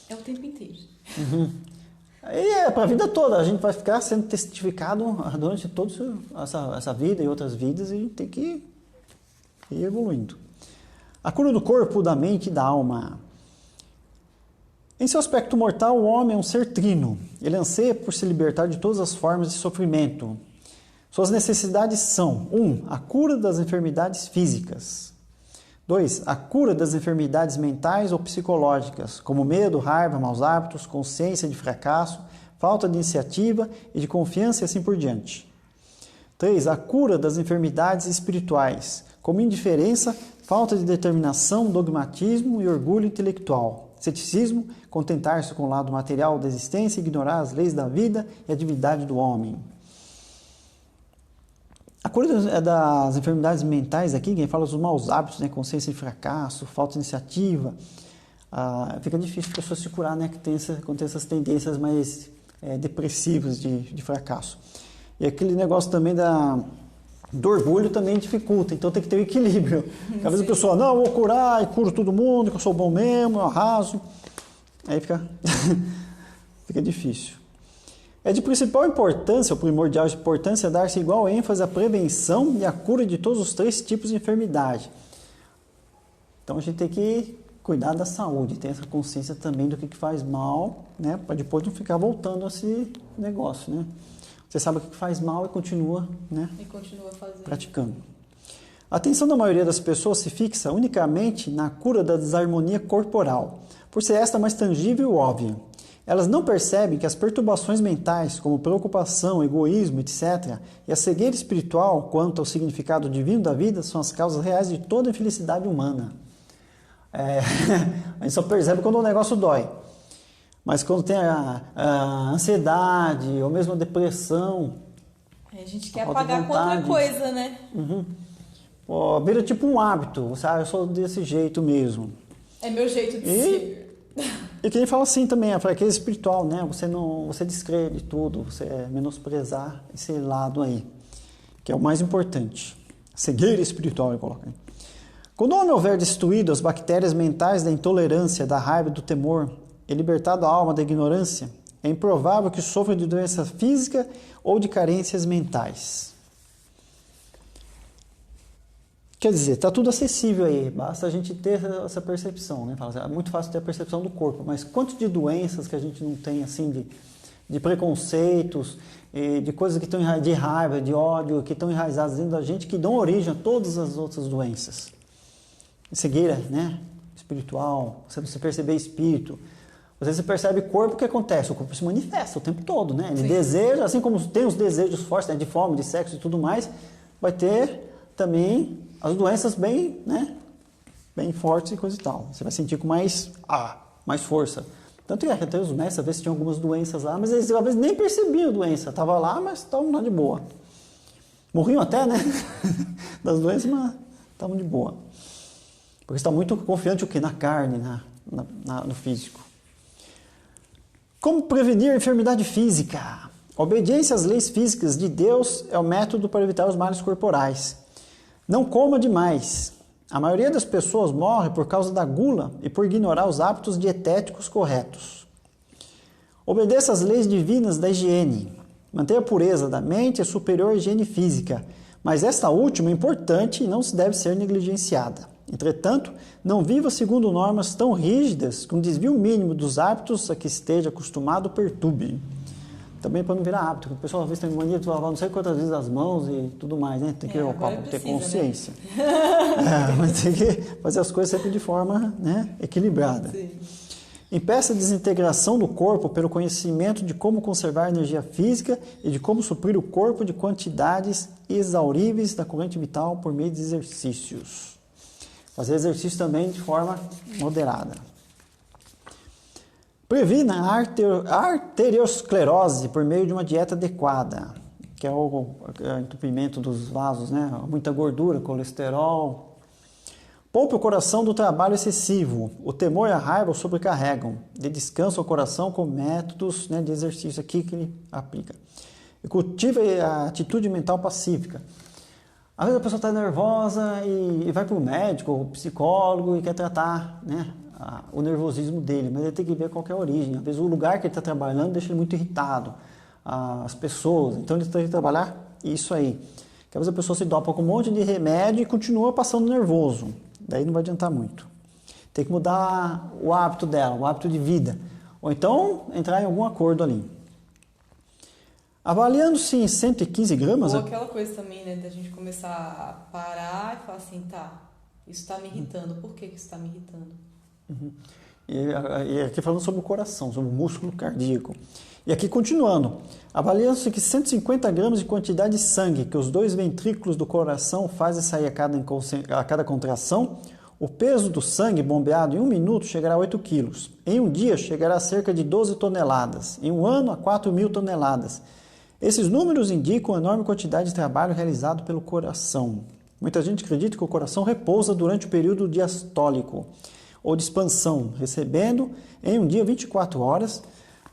É o tempo inteiro. E é para a vida toda, a gente vai ficar sendo testificado durante toda essa vida e outras vidas e tem que ir evoluindo. A cura do corpo, da mente e da alma. Em seu aspecto mortal, o homem é um ser trino. Ele anseia por se libertar de todas as formas de sofrimento. Suas necessidades são: 1. A cura das enfermidades físicas. 2. A cura das enfermidades mentais ou psicológicas, como medo, raiva, maus hábitos, consciência de fracasso, falta de iniciativa e de confiança e assim por diante. 3. A cura das enfermidades espirituais, como indiferença, falta de determinação, dogmatismo e orgulho intelectual, ceticismo, contentar-se com o lado material da existência e ignorar as leis da vida e a divindade do homem. A cura das enfermidades mentais aqui, quem fala dos maus hábitos, né, consciência de fracasso, falta de iniciativa, fica difícil para a pessoa se curar, né, quando tem essas tendências mais depressivas de fracasso. E aquele negócio também do orgulho também dificulta, então tem que ter o equilíbrio. Às vezes a pessoa, não, eu vou curar e curo todo mundo, que eu sou bom mesmo, eu arraso. Aí fica difícil. É de principal importância, ou primordial importância, dar-se igual ênfase à prevenção e à cura de todos os 3 tipos de enfermidade. Então a gente tem que cuidar da saúde, ter essa consciência também do que faz mal, né, para depois não ficar voltando a esse negócio, né? Você sabe o que faz mal e continua, né, praticando. A atenção da maioria das pessoas se fixa unicamente na cura da desarmonia corporal, por ser esta mais tangível e óbvia. Elas não percebem que as perturbações mentais, como preocupação, egoísmo, etc., e a cegueira espiritual quanto ao significado divino da vida, são as causas reais de toda a infelicidade humana. A gente só percebe quando o negócio dói. Mas quando tem a ansiedade, ou mesmo a depressão... A gente quer apagar com outra coisa, né? Vira tipo um hábito, sabe? Eu sou desse jeito mesmo. É meu jeito de ser. E quem fala assim também, a fraqueza espiritual, né? Você descrê de tudo, você menosprezar esse lado aí, que é o mais importante. Cegueira espiritual, eu coloco aí. Quando o homem houver destruído as bactérias mentais da intolerância, da raiva, do temor, e libertado a alma da ignorância, é improvável que sofra de doença física ou de carências mentais. Quer dizer, está tudo acessível aí, basta a gente ter essa percepção, né? É muito fácil ter a percepção do corpo, mas quanto de doenças que a gente não tem, assim, de preconceitos, de coisas que estão de raiva, de ódio, que estão enraizadas dentro da gente, que dão origem a todas as outras doenças. Cegueira, né? Espiritual, você perceber espírito, Às vezes você percebe o corpo, o que acontece? O corpo se manifesta o tempo todo, né? Ele deseja, assim como tem os desejos fortes, né, de fome, de sexo e tudo mais, vai ter também as doenças bem, né, bem fortes e coisa e tal. Você vai sentir com mais força. Tanto que até os mestres, às vezes tinham algumas doenças lá, mas eles às vezes nem percebiam a doença. Estava lá, mas estavam lá de boa. Morriam até, né? Das doenças, mas estavam de boa. Porque está muito confiante o quê? Na carne, no físico. Como prevenir a enfermidade física? A obediência às leis físicas de Deus é o método para evitar os males corporais. Não coma demais. A maioria das pessoas morre por causa da gula e por ignorar os hábitos dietéticos corretos. Obedeça às leis divinas da higiene. Manter a pureza da mente é superior à higiene física, mas esta última é importante e não se deve ser negligenciada. Entretanto, não viva segundo normas tão rígidas que um desvio mínimo dos hábitos a que esteja acostumado perturbe. Também para não virar hábito, porque o pessoal às vezes tem mania de lavar não sei quantas vezes as mãos e tudo mais, né? Tem que ter consciência. Né? Mas tem que fazer as coisas sempre de forma, né, equilibrada. Sim. Impeça a desintegração do corpo pelo conhecimento de como conservar a energia física e de como suprir o corpo de quantidades exauríveis da corrente vital por meio de exercícios. Fazer exercício também de forma moderada. Previna a arteriosclerose por meio de uma dieta adequada, que é o entupimento dos vasos, né? Muita gordura, colesterol. Poupe o coração do trabalho excessivo. O temor e a raiva o sobrecarregam. Dê descanso ao coração com métodos, né, de exercício aqui que ele aplica. E cultive a atitude mental pacífica. Às vezes a pessoa está nervosa e vai para o médico, o psicólogo e quer tratar, né, o nervosismo dele, mas ele tem que ver qual que é a origem. Às vezes o lugar que ele está trabalhando deixa ele muito irritado, as pessoas, então ele tem que trabalhar isso aí. Que às vezes a pessoa se dopa com um monte de remédio e continua passando nervoso, daí não vai adiantar muito. Tem que mudar o hábito dela, o hábito de vida, ou então entrar em algum acordo ali. Avaliando-se em 115 gramas... Ou aquela coisa também, né, da gente começar a parar e falar assim, isso está me irritando, por que isso está me irritando? Uhum. E aqui falando sobre o coração, sobre o músculo cardíaco. E aqui continuando, avaliando-se que 150 gramas de quantidade de sangue que os dois ventrículos do coração fazem sair a cada contração, o peso do sangue bombeado em 1 minuto chegará a 8 quilos. Em um dia chegará a cerca de 12 toneladas. Em um ano a 4.000 toneladas. Esses números indicam a enorme quantidade de trabalho realizado pelo coração. Muita gente acredita que o coração repousa durante o período diastólico ou de expansão, recebendo em um dia 24 horas,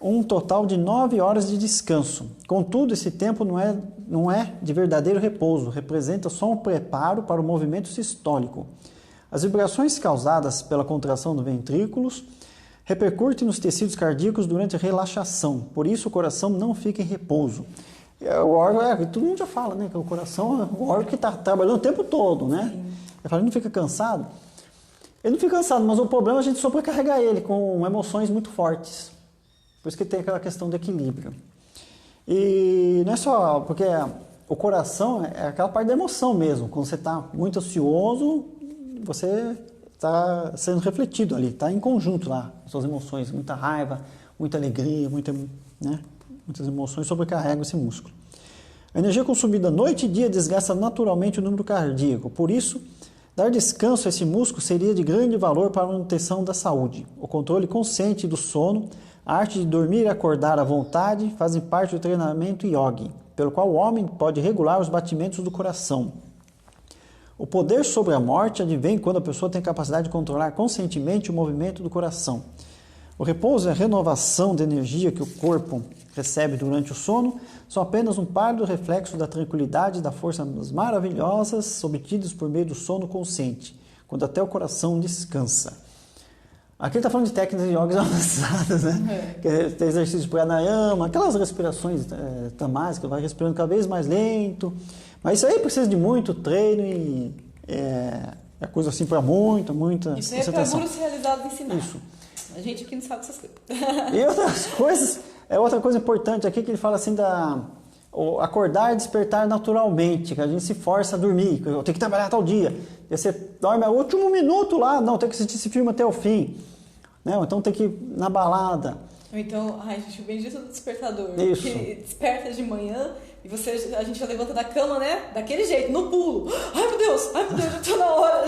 um total de 9 horas de descanso. Contudo, esse tempo não é de verdadeiro repouso, representa só um preparo para o movimento sistólico. As vibrações causadas pela contração dos ventrículos repercutem nos tecidos cardíacos durante a relaxação, por isso o coração não fica em repouso. O órgão, todo mundo já fala, né, que o coração é o órgão que está trabalhando o tempo todo, né? Ele fala, ele não fica cansado? Ele não fica cansado, mas o problema é a gente sobrecarregar ele com emoções muito fortes. Por isso que tem aquela questão de equilíbrio. E não é só, porque o coração é aquela parte da emoção mesmo. Quando você está muito ansioso, você está sendo refletido ali, está em conjunto lá, as suas emoções, muita raiva, muita alegria, muitas emoções sobrecarregam esse músculo. A energia consumida noite e dia desgasta naturalmente o número cardíaco, por isso, dar descanso a esse músculo seria de grande valor para a manutenção da saúde. O controle consciente do sono, a arte de dormir e acordar à vontade fazem parte do treinamento yogi, pelo qual o homem pode regular os batimentos do coração. O poder sobre a morte advém quando a pessoa tem capacidade de controlar conscientemente o movimento do coração. O repouso e a renovação de energia que o corpo recebe durante o sono são apenas um pálido reflexo da tranquilidade e das forças maravilhosas obtidas por meio do sono consciente, quando até o coração descansa. Aqui ele está falando de técnicas de yoga avançadas, né? Que é exercício de pranayama, aquelas respirações tamásicas, vai respirando cada vez mais lento. Mas isso aí precisa de muito treino e é coisa assim para muita isso aí concentração. É para gurus realizados ensinar. Isso. A gente aqui não sabe essas coisas. E outras coisas, outra coisa importante aqui que ele fala assim acordar e despertar naturalmente, que a gente se força a dormir, que eu tenho que trabalhar tal dia. E você dorme ao último minuto lá, não, tem que assistir esse filme até o fim. né? Ou então tem que ir na balada. Ou então, ai, gente, o bendito do despertador. Isso. Que desperta de manhã e a gente já levanta da cama, né? Daquele jeito, no pulo. Ai, meu Deus, já tô na hora,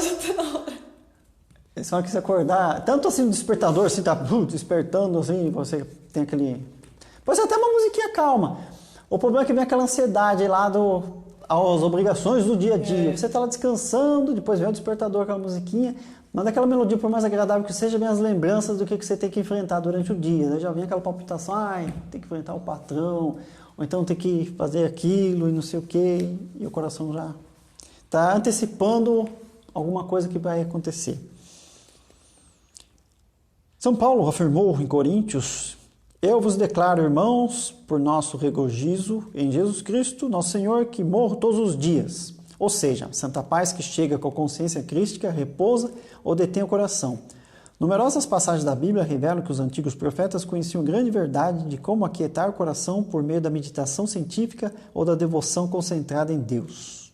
Só que se acordar, tanto assim o despertador, assim, tá despertando, assim, você tem aquele... Pode ser até uma musiquinha calma. O problema é que vem aquela ansiedade lá as obrigações do dia a dia. Você tá lá descansando, depois vem o despertador, aquela musiquinha, manda aquela melodia, por mais agradável que seja, vem as lembranças do que você tem que enfrentar durante o dia. Daí já vem aquela palpitação, tem que enfrentar o patrão, ou então tem que fazer aquilo e não sei o quê, e o coração já tá antecipando alguma coisa que vai acontecer. São Paulo afirmou em Coríntios: eu vos declaro, irmãos, por nosso regozijo em Jesus Cristo, nosso Senhor, que morro todos os dias. Ou seja, santa paz que chega com a consciência crística, repousa ou detém o coração. Numerosas passagens da Bíblia revelam que os antigos profetas conheciam grande verdade de como aquietar o coração por meio da meditação científica ou da devoção concentrada em Deus.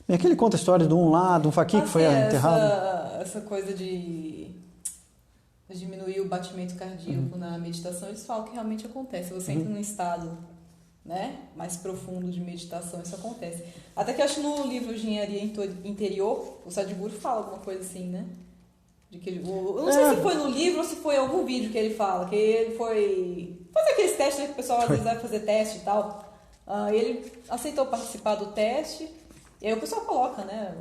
Bem, aqui ele conta a história de um faquir que foi enterrado. Essa coisa de diminuir o batimento cardíaco na meditação, eles falam que realmente acontece. Você entra num estado, né, mais profundo de meditação, isso acontece. Até que eu acho no livro Engenharia Interior, o Sadhguru fala alguma coisa assim, né? De que eu não sei se foi no livro ou se foi em algum vídeo que ele fala, que ele foi fazer aqueles testes que o pessoal às vezes vai fazer teste e tal. Ele aceitou participar do teste, e aí o pessoal coloca, né,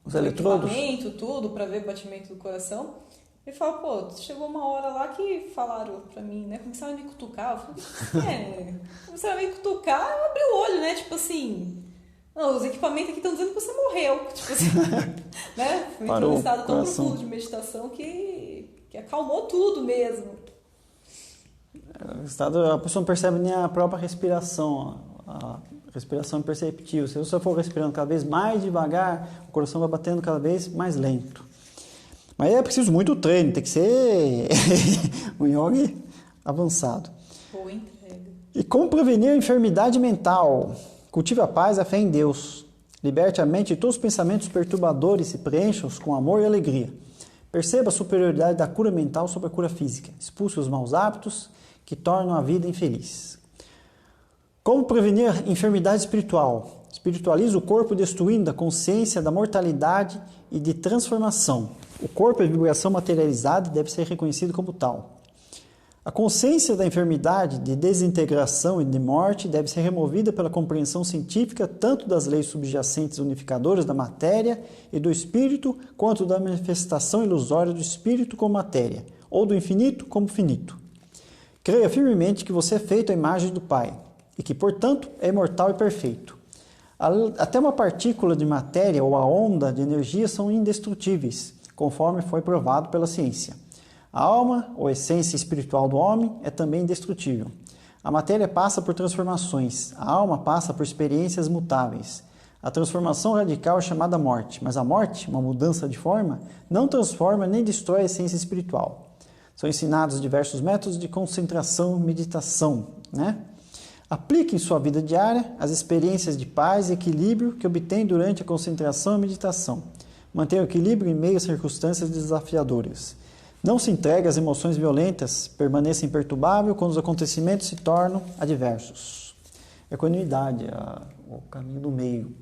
os eletrodos, equipamento, tudo, para ver o batimento do coração. Ele fala, chegou uma hora lá que falaram pra mim, né? Começaram a me cutucar. Eu falei, começaram a me cutucar, eu abri o olho, né? Tipo assim, não, os equipamentos aqui estão dizendo que você morreu. Tipo assim, né? Fui num estado tão profundo de meditação que acalmou tudo mesmo. A pessoa não percebe nem a própria respiração. A respiração é imperceptível. Se você for respirando cada vez mais devagar, o coração vai batendo cada vez mais lento. Mas é preciso muito treino, tem que ser um yogi avançado. Boa entrega. E como prevenir a enfermidade mental? Cultive a paz e a fé em Deus. Liberte a mente de todos os pensamentos perturbadores e preencha-os com amor e alegria. Perceba a superioridade da cura mental sobre a cura física. Expulse os maus hábitos que tornam a vida infeliz. Como prevenir a enfermidade espiritual? Espiritualize o corpo destruindo a consciência da mortalidade e de transformação. O corpo é vibração materializada e deve ser reconhecido como tal. A consciência da enfermidade, de desintegração e de morte deve ser removida pela compreensão científica tanto das leis subjacentes unificadoras da matéria e do espírito, quanto da manifestação ilusória do espírito como matéria, ou do infinito como finito. Creia firmemente que você é feito à imagem do Pai e que, portanto, é imortal e perfeito. Até uma partícula de matéria ou a onda de energia são indestrutíveis, conforme foi provado pela ciência. A alma, ou essência espiritual do homem, é também indestrutível. A matéria passa por transformações, a alma passa por experiências mutáveis. A transformação radical é chamada morte, mas a morte, uma mudança de forma, não transforma nem destrói a essência espiritual. São ensinados diversos métodos de concentração e meditação, né? Aplique em sua vida diária as experiências de paz e equilíbrio que obtém durante a concentração e meditação. Mantenha o equilíbrio em meio às circunstâncias desafiadoras. Não se entregue às emoções violentas, permaneça imperturbável quando os acontecimentos se tornam adversos. Equanimidade, o caminho do meio.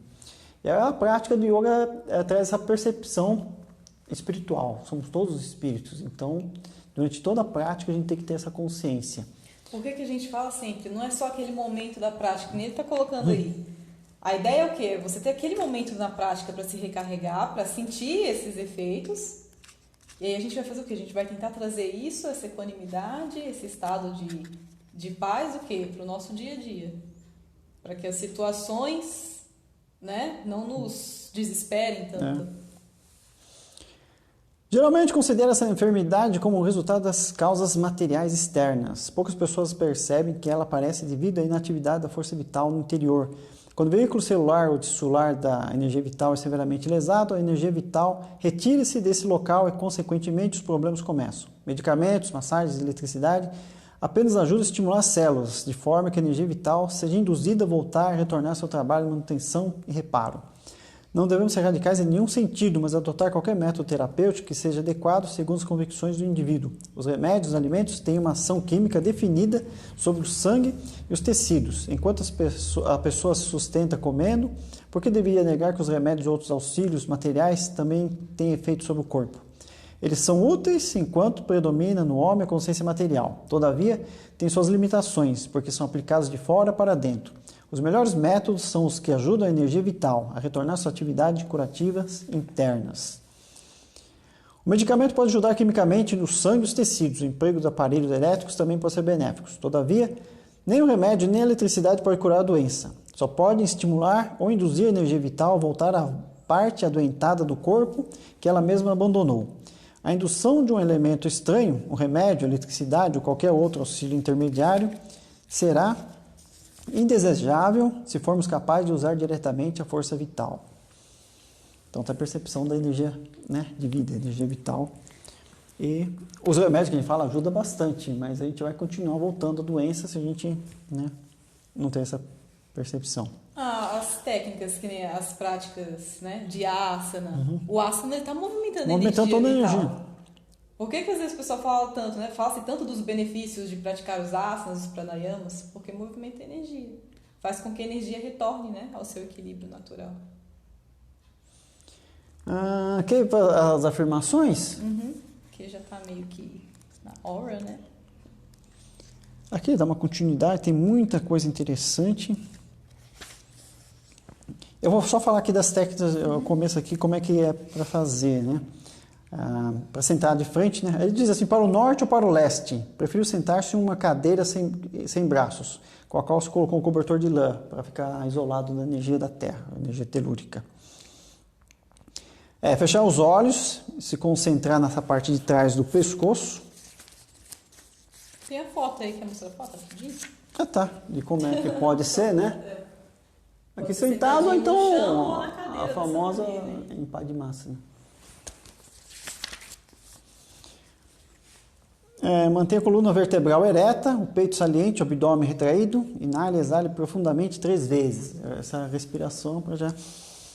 E a prática do yoga traz essa percepção espiritual. Somos todos espíritos, então, durante toda a prática, a gente tem que ter essa consciência. Por que a gente fala sempre? Não é só aquele momento da prática, nem ele está colocando aí. A ideia é o quê? Você ter aquele momento na prática para se recarregar, para sentir esses efeitos. E aí a gente vai fazer o quê? A gente vai tentar trazer isso, essa equanimidade, esse estado de paz, o quê? Para o nosso dia a dia. Para que as situações, né, não nos desesperem tanto. Geralmente considera essa enfermidade como resultado das causas materiais externas. Poucas pessoas percebem que ela aparece devido à inatividade da força vital no interior. Quando o veículo celular ou tissular da energia vital é severamente lesado, a energia vital retira-se desse local e, consequentemente, os problemas começam. Medicamentos, massagens, eletricidade apenas ajudam a estimular as células, de forma que a energia vital seja induzida a voltar e retornar ao seu trabalho de manutenção e reparo. Não devemos ser radicais em nenhum sentido, mas adotar qualquer método terapêutico que seja adequado segundo as convicções do indivíduo. Os remédios, os alimentos têm uma ação química definida sobre o sangue e os tecidos. Enquanto a pessoa se sustenta comendo, por que deveria negar que os remédios e outros auxílios materiais também têm efeito sobre o corpo? Eles são úteis enquanto predomina no homem a consciência material. Todavia, têm suas limitações, porque são aplicados de fora para dentro. Os melhores métodos são os que ajudam a energia vital a retornar às suas atividades curativas internas. O medicamento pode ajudar quimicamente no sangue e os tecidos. O emprego dos aparelhos elétricos também pode ser benéfico. Todavia, nem o remédio nem a eletricidade pode curar a doença. Só podem estimular ou induzir a energia vital a voltar à parte adoentada do corpo que ela mesma abandonou. A indução de um elemento estranho, o remédio, a eletricidade ou qualquer outro auxílio intermediário, será indesejável se formos capazes de usar diretamente a força vital. Então, tem a percepção da energia, né, de vida, energia vital. E os remédios que a gente fala ajudam bastante, mas a gente vai continuar voltando à doença se a gente, né, não tem essa percepção. As técnicas, que nem as práticas, né, de asana. O asana está movimentando toda a vital. energia. Por que às vezes o pessoal fala tanto, né? Fala-se tanto dos benefícios de praticar os asanas, os pranayamas? Porque movimenta energia. Faz com que a energia retorne, né, ao seu equilíbrio natural. Aqui as afirmações. Que já está meio que na hora, né? Aqui dá uma continuidade, tem muita coisa interessante. Eu vou só falar aqui das técnicas, eu começo aqui como é que é para fazer, né? Para sentar de frente, né? Ele diz assim, para o norte ou para o leste? Prefiro sentar-se em uma cadeira sem braços, com a qual se colocou um cobertor de lã, para ficar isolado da energia da terra, energia telúrica. Fechar os olhos, se concentrar nessa parte de trás do pescoço. Tem a foto aí, quer mostrar a foto? De como é que pode ser, né? Aqui Pode ser sentado, ou então no chão ou na cadeira, a famosa né? em pá de massa. Né? Mantenha a coluna vertebral ereta, o peito saliente, o abdômen retraído. Inale e exale profundamente 3 vezes. Essa respiração para já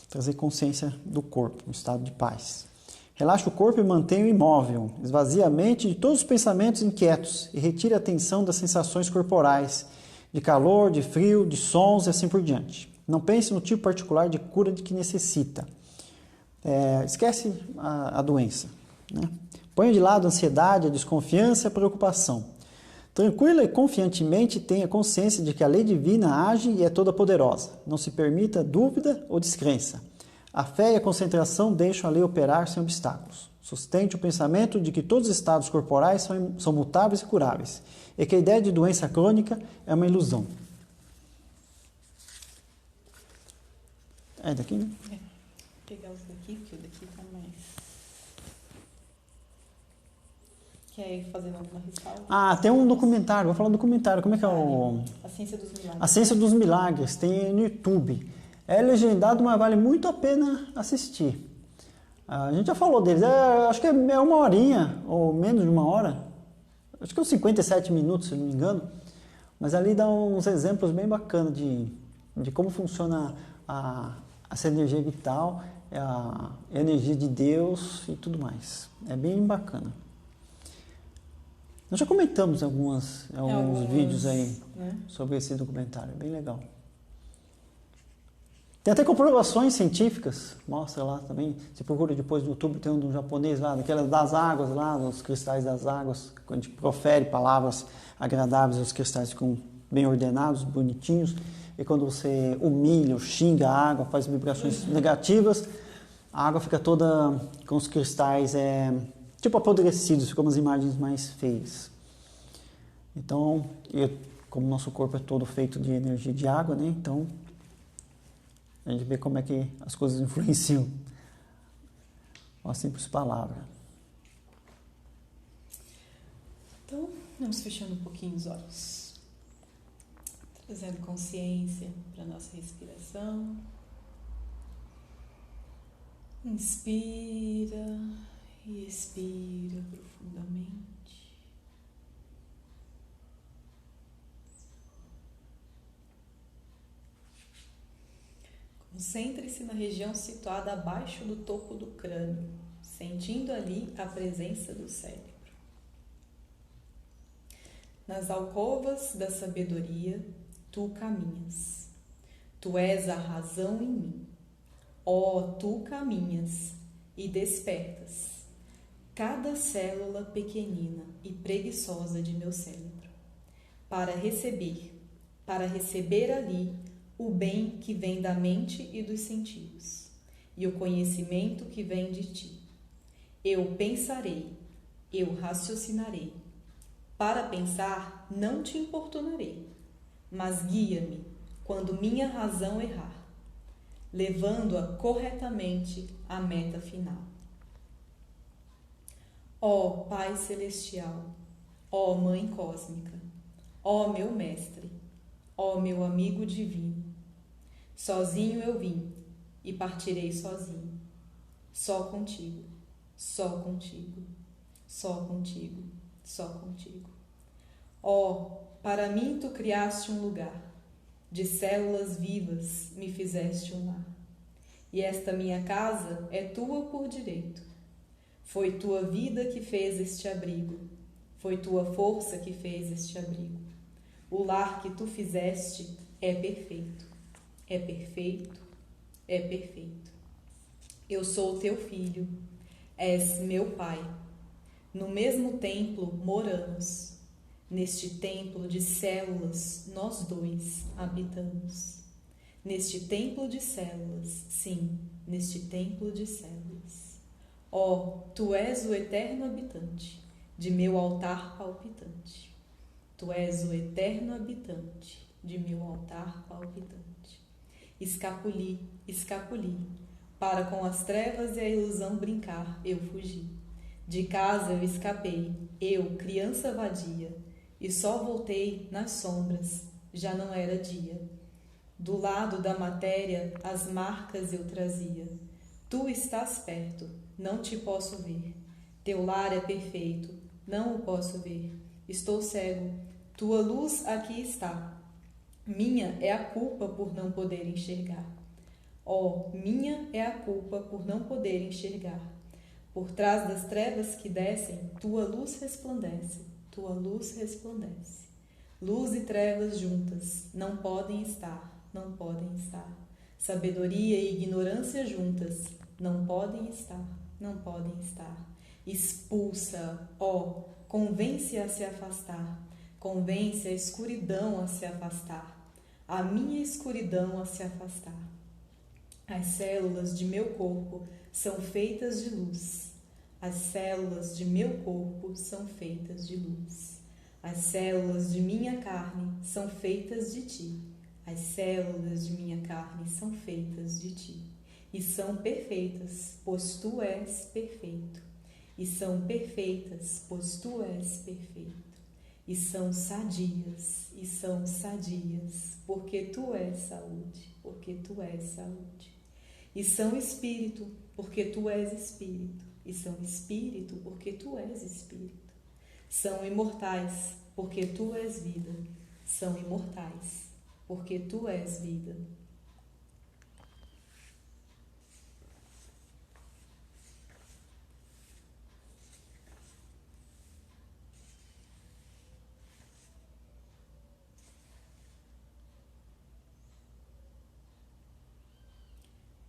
trazer consciência do corpo, um estado de paz. Relaxe o corpo e mantenha-o imóvel. Esvazie a mente de todos os pensamentos inquietos e retire a atenção das sensações corporais, de calor, de frio, de sons e assim por diante. Não pense no tipo particular de cura de que necessita. Esquece a doença. Né? Ponha de lado a ansiedade, a desconfiança e a preocupação. Tranquila e confiantemente tenha consciência de que a lei divina age e é toda poderosa. Não se permita dúvida ou descrença. A fé e a concentração deixam a lei operar sem obstáculos. Sustente o pensamento de que todos os estados corporais são mutáveis e curáveis, e que a ideia de doença crônica é uma ilusão. É daqui, né? Vou pegar os daqui, porque o daqui tá mais... Quer ir fazendo alguma ressalva? Tem um documentário, vou falar um documentário. Como é que é o... A Ciência dos Milagres. A Ciência dos Milagres, tem no YouTube. É legendado, mas vale muito a pena assistir. A gente já falou deles, acho que é 1 horinha, ou menos de 1 hora. Acho que é uns 57 minutos, se não me engano. Mas ali dá uns exemplos bem bacanas de como funciona essa energia vital, a energia de Deus e tudo mais. É bem bacana. Nós já comentamos alguns vídeos aí, né, sobre esse documentário, é bem legal. Tem até comprovações científicas, mostra lá também. Você procura depois no YouTube, tem um do japonês lá, daquelas das águas lá, dos cristais das águas, quando a gente profere palavras agradáveis, os cristais ficam bem ordenados, bonitinhos. E quando você humilha ou xinga a água, faz vibrações negativas, a água fica toda com os cristais tipo apodrecidos, ficam umas imagens mais feias. Então, como nosso corpo é todo feito de energia de água, né? Então, a gente vê como é que as coisas influenciam. Uma simples palavra. Então, vamos fechando um pouquinho os olhos. Trazendo consciência para a nossa respiração. Inspira e expira profundamente. Concentre-se na região situada abaixo do topo do crânio, sentindo ali a presença do cérebro. Nas alcovas da sabedoria, tu caminhas. Tu és a razão em mim. Ó, tu caminhas e despertas cada célula pequenina e preguiçosa de meu cérebro, para receber ali o bem que vem da mente e dos sentidos, e o conhecimento que vem de ti. Eu pensarei, eu raciocinarei. Para pensar, não te importunarei, mas guia-me quando minha razão errar, levando-a corretamente à meta final. Ó Pai Celestial, ó Mãe Cósmica, ó meu Mestre, ó meu amigo divino, sozinho eu vim e partirei sozinho, só contigo, só contigo, só contigo, só contigo. Ó, para mim tu criaste um lugar, de células vivas me fizeste um lar, e esta minha casa é tua por direito. Foi tua vida que fez este abrigo, foi tua força que fez este abrigo. O lar que tu fizeste é perfeito, é perfeito, é perfeito. Eu sou teu filho, és meu pai. No mesmo templo moramos, neste templo de células nós dois habitamos. Neste templo de células, sim, neste templo de células. Ó, tu és o eterno habitante de meu altar palpitante. Tu és o eterno habitante de meu altar palpitante. Escapuli, escapuli, para com as trevas e a ilusão brincar, eu fugi. De casa eu escapei, eu, criança vadia, e só voltei nas sombras, já não era dia. Do lado da matéria as marcas eu trazia. Tu estás perto, não te posso ver. Teu lar é perfeito, não o posso ver. Estou cego, tua luz aqui está. Minha é a culpa por não poder enxergar. Oh, minha é a culpa por não poder enxergar. Por trás das trevas que descem, tua luz resplandece, tua luz resplandece. Luz e trevas juntas, não podem estar, não podem estar. Sabedoria e ignorância juntas, não podem estar, não podem estar. Expulsa, ó, convence a se afastar, convence a escuridão a se afastar, a minha escuridão a se afastar. As células de meu corpo são feitas de luz. As células de meu corpo são feitas de luz. As células de minha carne são feitas de ti. As células de minha carne são feitas de ti. E são perfeitas, pois tu és perfeito. E são perfeitas, pois tu és perfeito. E são sadias, porque tu és saúde, porque tu és saúde. E são espírito, porque tu és espírito. E são espírito, porque tu és espírito. São imortais, porque tu és vida. São imortais, porque tu és vida.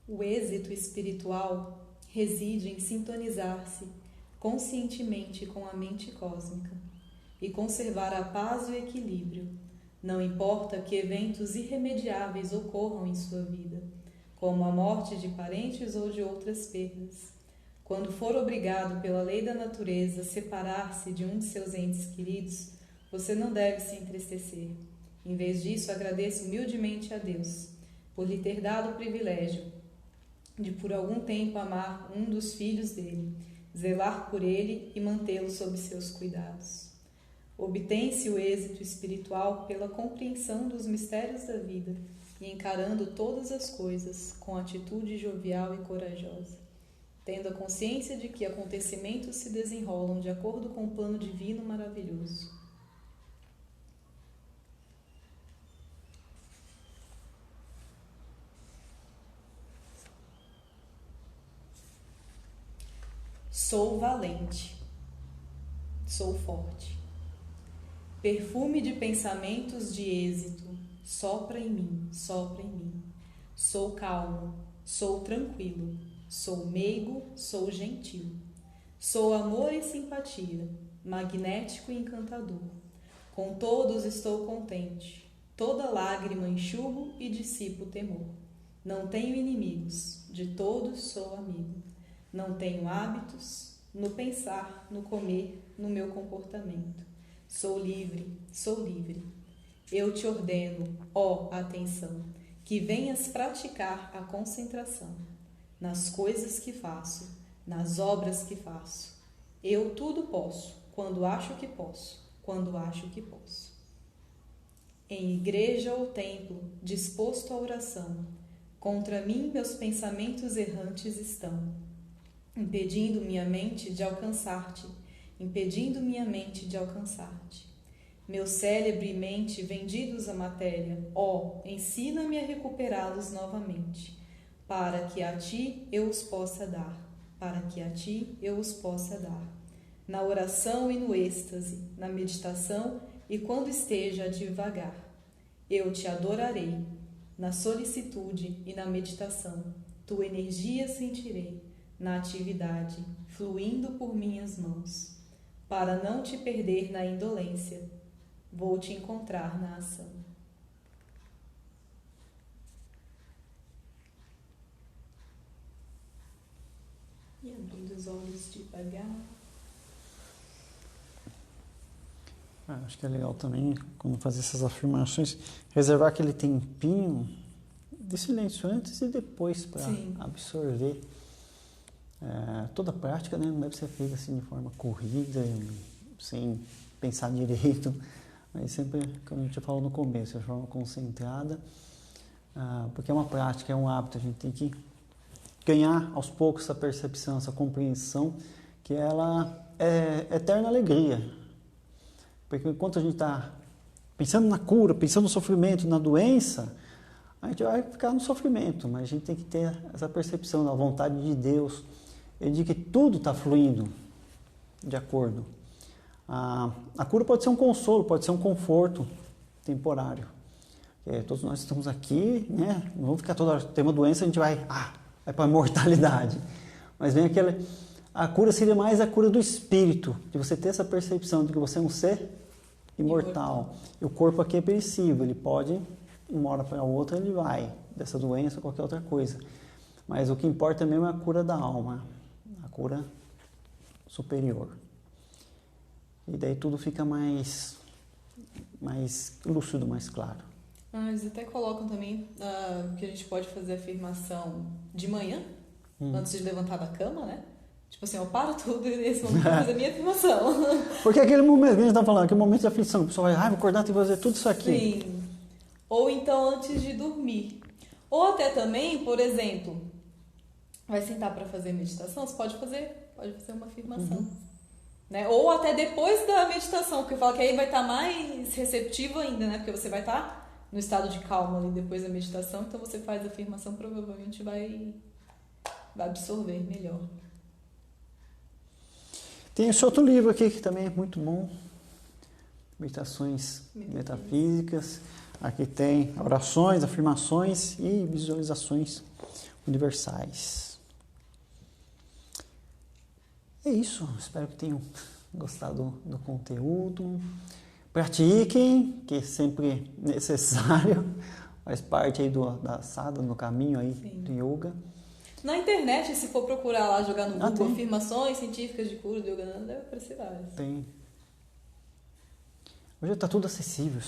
O êxito espiritual reside em sintonizar-se conscientemente com a mente cósmica e conservar a paz e o equilíbrio, não importa que eventos irremediáveis ocorram em sua vida, como a morte de parentes ou de outras perdas. Quando for obrigado pela lei da natureza a separar-se de um de seus entes queridos, você não deve se entristecer. Em vez disso, agradeça humildemente a Deus por lhe ter dado o privilégio de por algum tempo amar um dos filhos dele, zelar por ele e mantê-lo sob seus cuidados. Obtém-se o êxito espiritual pela compreensão dos mistérios da vida e encarando todas as coisas com atitude jovial e corajosa, tendo a consciência de que acontecimentos se desenrolam de acordo com o plano divino maravilhoso. Sou valente. Sou forte. Perfume de pensamentos de êxito sopra em mim, sopra em mim. Sou calmo, sou tranquilo, sou meigo, sou gentil. Sou amor e simpatia, magnético e encantador. Com todos estou contente, toda lágrima enxugo e dissipo o temor. Não tenho inimigos, de todos sou amigo. Não tenho hábitos, no pensar, no comer, no meu comportamento. Sou livre, sou livre. Eu te ordeno, ó atenção, que venhas praticar a concentração nas coisas que faço, nas obras que faço. Eu tudo posso, quando acho que posso, quando acho que posso. Em igreja ou templo, disposto à oração, contra mim meus pensamentos errantes estão, impedindo minha mente de alcançar-te, impedindo minha mente de alcançar-te. Meu cérebro e mente vendidos à matéria, ó, ensina-me a recuperá-los novamente, para que a ti eu os possa dar, para que a ti eu os possa dar. Na oração e no êxtase, na meditação e quando esteja a divagar, eu te adorarei, na solicitude e na meditação, tua energia sentirei, na atividade, fluindo por minhas mãos. Para não te perder na indolência, vou te encontrar na ação. E abrindo os olhos devagar. Acho que é legal também, quando fazer essas afirmações, reservar aquele tempinho de silêncio antes e depois para absorver. Toda prática, né, não deve ser feita assim de forma corrida, sem pensar direito, mas sempre, como a gente falou no começo, de forma concentrada, porque é uma prática, é um hábito, a gente tem que ganhar aos poucos essa percepção, essa compreensão, que ela é eterna alegria. Porque enquanto a gente está pensando na cura, pensando no sofrimento, na doença, a gente vai ficar no sofrimento, mas a gente tem que ter essa percepção da vontade de Deus e de que tudo está fluindo de acordo. A cura pode ser um consolo, pode ser um conforto temporário. Todos nós estamos aqui, né? Não vamos ficar toda hora, tem uma doença, a gente vai para a mortalidade. Mas vem a cura seria mais a cura do espírito, de você ter essa percepção de que você é um ser imortal. E o corpo aqui é perecível, ele pode, de uma hora para outra, ele vai, dessa doença ou qualquer outra coisa. Mas o que importa mesmo é a cura da alma, a cura superior. E daí tudo fica mais lúcido, mais claro. Eles até colocam também que a gente pode fazer afirmação de manhã, antes de levantar da cama, né? Tipo assim, eu paro tudo e nesse momento eu vou fazer a minha afirmação. Porque aquele momento que a gente está falando, aquele momento de aflição, a pessoa vai, vou acordar e vou fazer tudo isso aqui. Sim. Ou então antes de dormir. Ou até também, por exemplo, vai sentar para fazer meditação, você pode fazer uma afirmação. Né? Ou até depois da meditação, porque eu falo que aí vai estar mais receptivo ainda, né? Porque você vai estar no estado de calma ali depois da meditação, então você faz a afirmação, provavelmente vai absorver melhor. Tem esse outro livro aqui que também é muito bom, Meditações Metafísicas. Aqui tem orações, afirmações e visualizações universais. É isso, espero que tenham gostado do conteúdo. Pratiquem, que é sempre necessário, faz parte aí da sadhana, no caminho aí do yoga. Na internet, se for procurar lá, jogar no Google, afirmações científicas de cura do Yogananda, deve aparecer várias. Tem. Hoje está tudo acessível,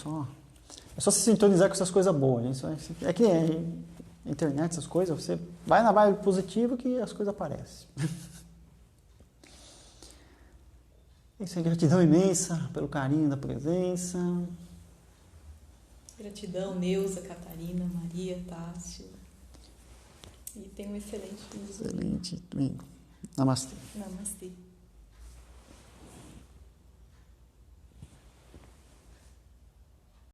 é só se sintonizar com essas coisas boas. É que a internet, essas coisas, você vai na vibe positiva que as coisas aparecem. Isso é gratidão imensa pelo carinho da presença. Gratidão, Neuza, Catarina, Maria, Tássio. E tenha um excelente domingo. Excelente domingo. Namastê. Namastê.